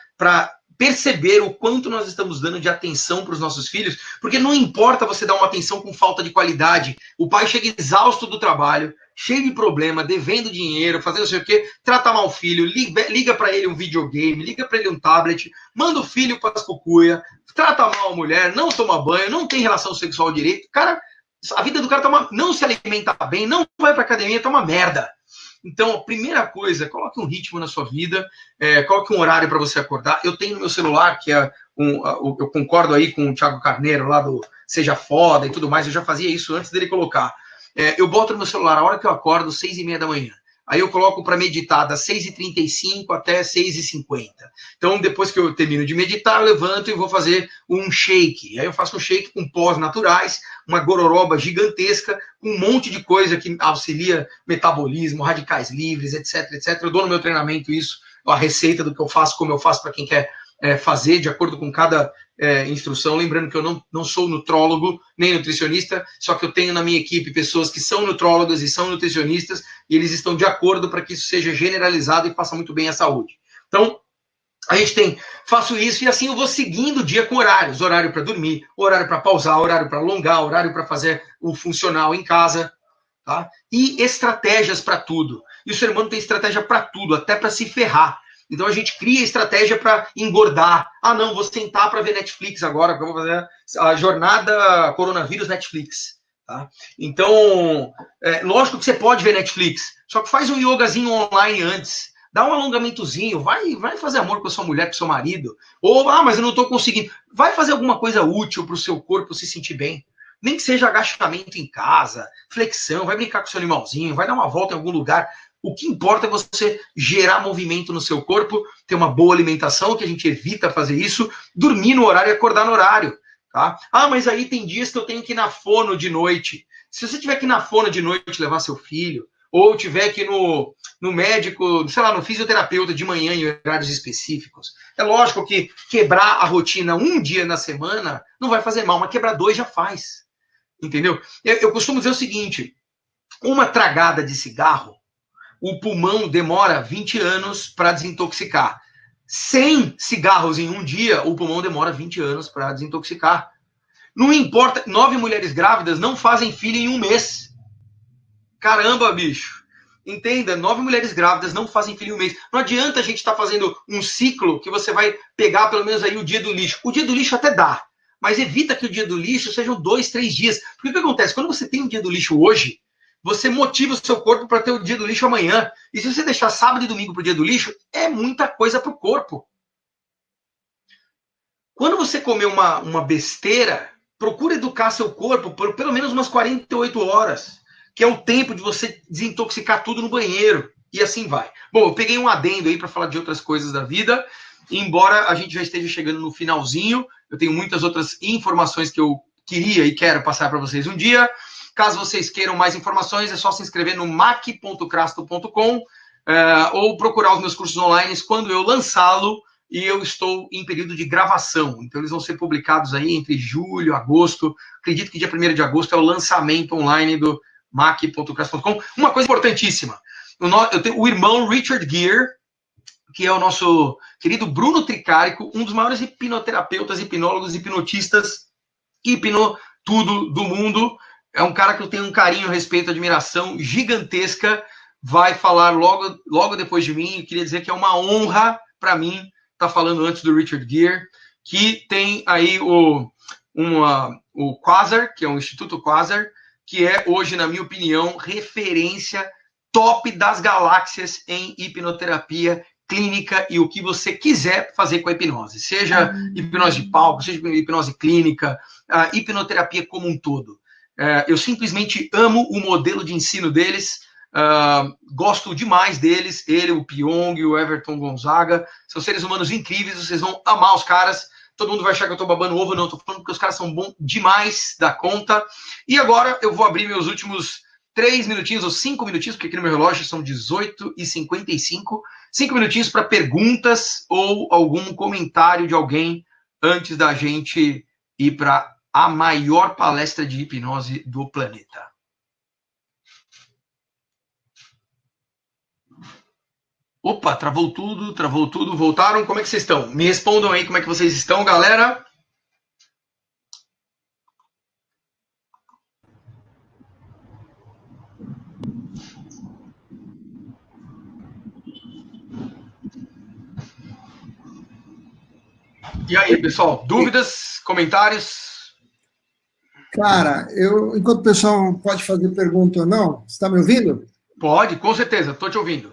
perceber o quanto nós estamos dando de atenção para os nossos filhos, porque não importa você dar uma atenção com falta de qualidade, o pai chega exausto do trabalho, cheio de problema, devendo dinheiro, fazendo não sei o quê, trata mal o filho, liga para ele um videogame, liga para ele um tablet, manda o filho para as cucuia, trata mal a mulher, não toma banho, não tem relação sexual direito, cara, a vida do cara não se alimenta bem, não vai para academia, tá uma merda. Então, a primeira coisa, coloque um ritmo na sua vida, coloque um horário para você acordar. Eu tenho no meu celular, que é eu concordo aí com o Thiago Carneiro, lá do Seja Foda e tudo mais, eu já fazia isso antes dele colocar. Eu boto no meu celular a hora que eu acordo, 6h30 da manhã. Aí eu coloco para meditar das 6h35 até 6h50. Então, depois que eu termino de meditar, eu levanto e vou fazer um shake. Aí eu faço um shake com pós naturais, uma gororoba gigantesca, com um monte de coisa que auxilia metabolismo, radicais livres, etc, etc. Eu dou no meu treinamento isso, a receita do que eu faço, como eu faço para quem quer fazer, de acordo com cada instrução. Lembrando que eu não sou nutrólogo, nem nutricionista, só que eu tenho na minha equipe pessoas que são nutrólogos e são nutricionistas, e eles estão de acordo para que isso seja generalizado e faça muito bem à saúde. Então, a gente faço isso e assim eu vou seguindo o dia com horários. Horário para dormir, horário para pausar, horário para alongar, horário para fazer o funcional em casa, tá? E estratégias para tudo. E o ser humano tem estratégia para tudo, até para se ferrar. Então a gente cria estratégia para engordar. Ah, não, vou sentar para ver Netflix agora, porque eu vou fazer a jornada coronavírus Netflix. Tá? Então, lógico que você pode ver Netflix, só que faz um yogazinho online antes. Dá um alongamentozinho, vai fazer amor com a sua mulher, com o seu marido. Ou, mas eu não estou conseguindo. Vai fazer alguma coisa útil para o seu corpo se sentir bem. Nem que seja agachamento em casa, flexão, vai brincar com o seu animalzinho, vai dar uma volta em algum lugar. O que importa é você gerar movimento no seu corpo, ter uma boa alimentação, que a gente evita fazer isso, dormir no horário e acordar no horário. Tá? Ah, mas aí tem dias que eu tenho que ir na fono de noite. Se você tiver que ir na fono de noite levar seu filho, ou tiver que ir no médico, sei lá, no fisioterapeuta de manhã em horários específicos, é lógico que quebrar a rotina um dia na semana não vai fazer mal, mas quebrar 2 já faz. Entendeu? Eu costumo dizer o seguinte, uma tragada de cigarro, o pulmão demora 20 anos para desintoxicar. 100 cigarros em um dia, o pulmão demora 20 anos para desintoxicar. Não importa, 9 mulheres grávidas não fazem filho em um mês. Caramba, bicho. Entenda, 9 mulheres grávidas não fazem filho em um mês. Não adianta a gente estar fazendo um ciclo que você vai pegar pelo menos aí o dia do lixo. O dia do lixo até dá, mas evita que o dia do lixo sejam 2, 3 dias. Porque o que acontece? Quando você tem um dia do lixo hoje, você motiva o seu corpo para ter o dia do lixo amanhã. E se você deixar sábado e domingo para o dia do lixo, é muita coisa para o corpo. Quando você comer uma besteira, procura educar seu corpo por pelo menos umas 48 horas, que é o tempo de você desintoxicar tudo no banheiro. E assim vai. Bom, eu peguei um adendo aí para falar de outras coisas da vida. Embora a gente já esteja chegando no finalzinho, eu tenho muitas outras informações que eu queria e quero passar para vocês um dia. Caso vocês queiram mais informações, é só se inscrever no mac.crasto.com ou procurar os meus cursos online quando eu lançá-lo, e eu estou em período de gravação. Então, eles vão ser publicados aí entre julho e agosto. Acredito que dia 1º de agosto é o lançamento online do mac.crasto.com. Uma coisa importantíssima, eu tenho o irmão Richard Gere, que é o nosso querido Bruno Tricarico, um dos maiores hipnoterapeutas, hipnólogos, hipnotistas, tudo do mundo. É um cara que eu tenho um carinho, respeito, admiração gigantesca. Vai falar logo depois de mim. Eu queria dizer que é uma honra para mim estar falando antes do Richard Gere, que tem aí o Quasar, que é o Instituto Quasar, que é hoje, na minha opinião, referência top das galáxias em hipnoterapia clínica e o que você quiser fazer com a hipnose. Seja hipnose de palco, seja hipnose clínica, a hipnoterapia como um todo. Eu simplesmente amo o modelo de ensino deles, gosto demais deles, ele, o Pyong, o Everton Gonzaga, são seres humanos incríveis, vocês vão amar os caras, todo mundo vai achar que eu tô babando ovo, não, tô falando porque os caras são bons demais da conta. E agora eu vou abrir meus últimos 3 minutinhos ou 5 minutinhos, porque aqui no meu relógio são 18h55, 5 minutinhos para perguntas ou algum comentário de alguém antes da gente ir para a maior palestra de hipnose do planeta. Opa, travou tudo, voltaram? Como é que vocês estão? Me respondam aí como é que vocês estão, galera. E aí, pessoal, dúvidas, comentários? Cara, enquanto o pessoal pode fazer pergunta ou não, você está me ouvindo? Pode, com certeza, estou te ouvindo.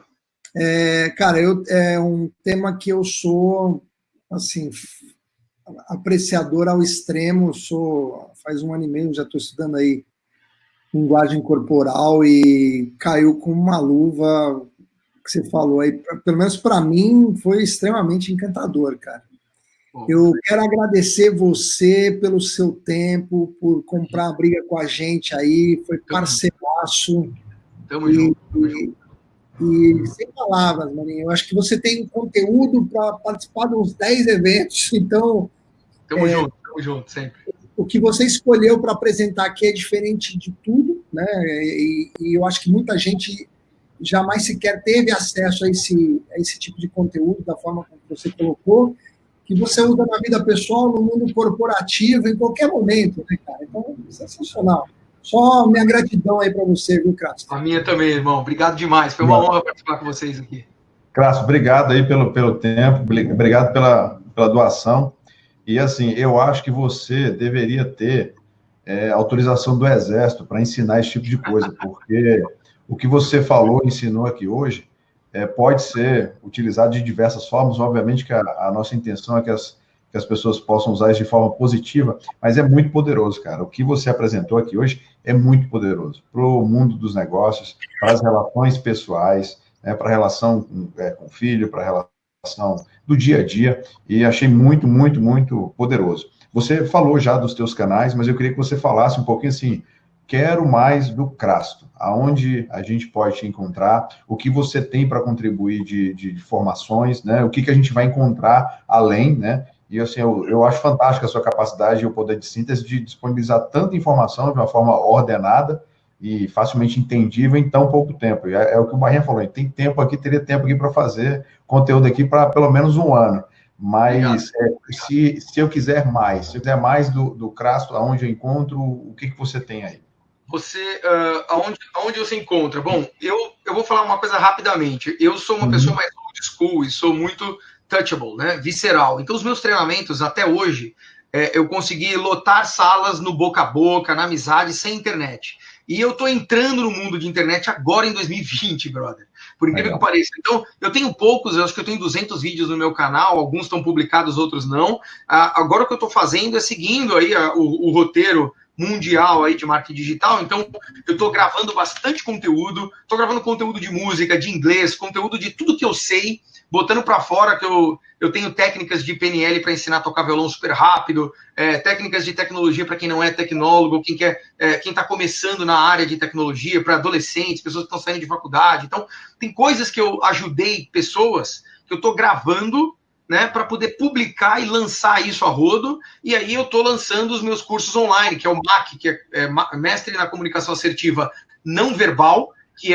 Cara, é um tema que eu sou, assim, apreciador ao extremo, faz 1 ano e meio, já estou estudando aí linguagem corporal e caiu com uma luva, que você falou aí, pelo menos para mim, foi extremamente encantador, cara. Eu quero agradecer você pelo seu tempo, por comprar a briga com a gente aí, foi parceiraço. Tamo junto. E sem palavras, Marinho, eu acho que você tem conteúdo para participar de uns 10 eventos, então... Tamo junto, sempre. O que você escolheu para apresentar aqui é diferente de tudo, né? E eu acho que muita gente jamais sequer teve acesso a esse tipo de conteúdo, da forma como você colocou, que você usa na vida pessoal, no mundo corporativo, em qualquer momento, né, cara? Então, sensacional. Só minha gratidão aí para você, viu, Crasto? A minha também, irmão. Obrigado demais. Foi uma honra participar com vocês aqui. Crasso, obrigado aí pelo tempo, obrigado pela doação. E assim, eu acho que você deveria ter autorização do Exército para ensinar esse tipo de coisa, porque o que você falou, ensinou aqui hoje, pode ser utilizado de diversas formas. Obviamente que a nossa intenção é que as pessoas possam usar isso de forma positiva, mas é muito poderoso, cara. O que você apresentou aqui hoje é muito poderoso para o mundo dos negócios, para as relações pessoais, para a relação com o filho, para a relação do dia a dia, e achei muito, muito, muito poderoso. Você falou já dos teus canais, mas eu queria que você falasse um pouquinho assim, quero mais do Crasto, aonde a gente pode te encontrar, o que você tem para contribuir de formações, né? O que a gente vai encontrar além, né? E assim, eu acho fantástica a sua capacidade e o poder de síntese de disponibilizar tanta informação de uma forma ordenada e facilmente entendível em tão pouco tempo. E é o que o Barrinha falou, tem tempo aqui, teria tempo aqui para fazer conteúdo aqui para pelo menos um ano. Mas se eu quiser mais, do Crasto, aonde eu encontro, o que você tem aí? Aonde você encontra? Bom, eu vou falar uma coisa rapidamente. Eu sou uma pessoa mais old school e sou muito touchable, né? Visceral. Então, os meus treinamentos, até hoje, eu consegui lotar salas no boca a boca, na amizade, sem internet. E eu tô entrando no mundo de internet agora em 2020, brother. Por incrível que pareça. Então, eu tenho poucos, eu acho que eu tenho 200 vídeos no meu canal, alguns estão publicados, outros não. Agora o que eu tô fazendo é seguindo aí o roteiro mundial aí de marketing digital, então eu tô gravando bastante conteúdo, tô gravando conteúdo de música, de inglês, conteúdo de tudo que eu sei, botando para fora, que eu tenho técnicas de PNL para ensinar a tocar violão super rápido, técnicas de tecnologia para quem não é tecnólogo, quem está começando na área de tecnologia, para adolescentes, pessoas que estão saindo de faculdade. Então, tem coisas que eu ajudei pessoas que eu estou gravando, né, para poder publicar e lançar isso a rodo, e aí eu estou lançando os meus cursos online, que é o MAC, que é Mestre na Comunicação Assertiva Não Verbal, que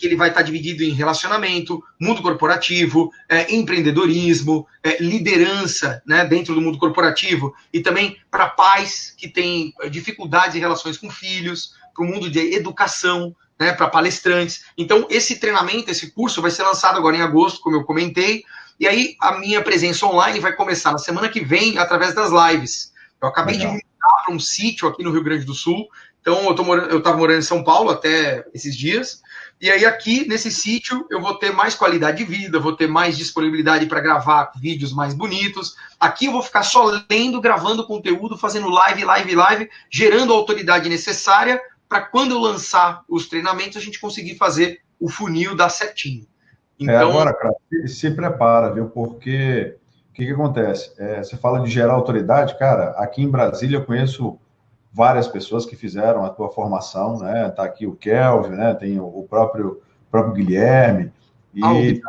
ele vai estar dividido em relacionamento, mundo corporativo, empreendedorismo, liderança, né, dentro do mundo corporativo, e também para pais que têm dificuldades em relações com filhos, para o mundo de educação, né, para palestrantes. Então, esse treinamento, esse curso vai ser lançado agora em agosto, como eu comentei, e aí a minha presença online vai começar na semana que vem através das lives. Eu acabei de mudar para um sítio aqui no Rio Grande do Sul, então eu estava morando em São Paulo até esses dias, e aí aqui nesse sítio eu vou ter mais qualidade de vida, vou ter mais disponibilidade para gravar vídeos mais bonitos. Aqui eu vou ficar só lendo, gravando conteúdo, fazendo live, gerando a autoridade necessária para quando eu lançar os treinamentos a gente conseguir fazer o funil dar certinho. Então, agora, cara, se prepara, viu? Porque o que acontece? Você fala de gerar autoridade, cara, aqui em Brasília eu conheço várias pessoas que fizeram a tua formação, né? Tá aqui o Kelvin, né? Tem o próprio Guilherme, e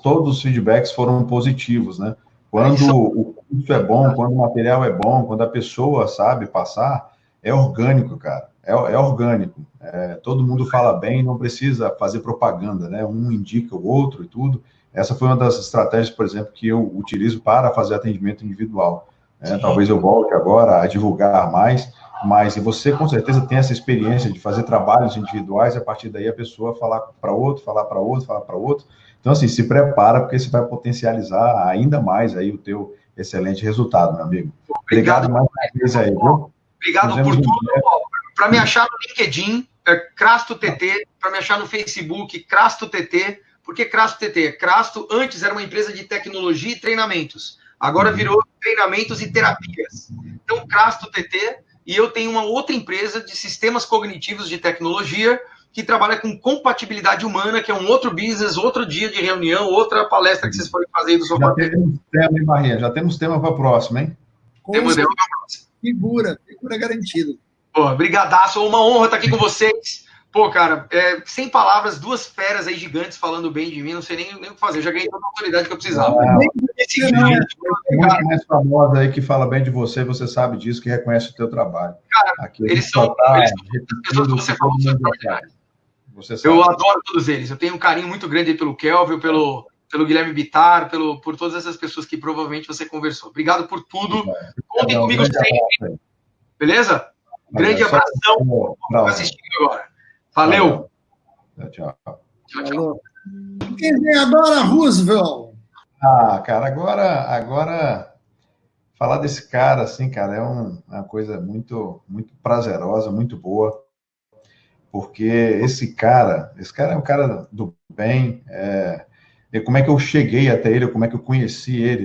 todos os feedbacks foram positivos, né? Quando o curso é bom, quando o material é bom, quando a pessoa sabe passar, é orgânico, cara. É orgânico. Todo mundo fala bem, não precisa fazer propaganda, né? Um indica o outro e tudo. Essa foi uma das estratégias, por exemplo, que eu utilizo para fazer atendimento individual. Talvez eu volte agora a divulgar mais, mas você com certeza tem essa experiência de fazer trabalhos individuais, e a partir daí a pessoa falar para outro. Então, assim, se prepara, porque você vai potencializar ainda mais aí o teu excelente resultado, meu amigo. Obrigado mais uma vez aí, viu? Obrigado por tudo. Para me achar no LinkedIn, Crasto TT. Para me achar no Facebook, Crasto TT. Por que Crasto TT? Crasto antes era uma empresa de tecnologia e treinamentos. Agora virou treinamentos e terapias. Então, Crasto TT. E eu tenho uma outra empresa de sistemas cognitivos de tecnologia que trabalha com compatibilidade humana, que é um outro business, outro dia de reunião, outra palestra que vocês podem fazer do seu papel. Já temos tema para a próxima, hein? Temos tema para a próxima. Figura garantida. Pô, brigadaço, uma honra estar aqui com vocês. Pô, cara, sem palavras, duas feras aí gigantes falando bem de mim, não sei nem o que fazer, eu já ganhei toda a autoridade que eu precisava. Muito mais famosa aí que fala bem de você, você sabe disso, que reconhece o teu trabalho. Cara, eles são pessoas que você falou, eu adoro todos eles, eu tenho um carinho muito grande aí pelo Kelvin, pelo Guilherme Bittar, por todas essas pessoas que provavelmente você conversou. Obrigado por tudo. Contem comigo sempre. Beleza? Grande abração. Vamos assistir agora. Valeu. Tchau. Tchau. Quem adora Roosevelt? Ah, cara, agora falar desse cara, assim, cara, é uma coisa muito, muito prazerosa, muito boa, porque esse cara é um cara do bem. E como é que eu cheguei até ele, como é que eu conheci ele,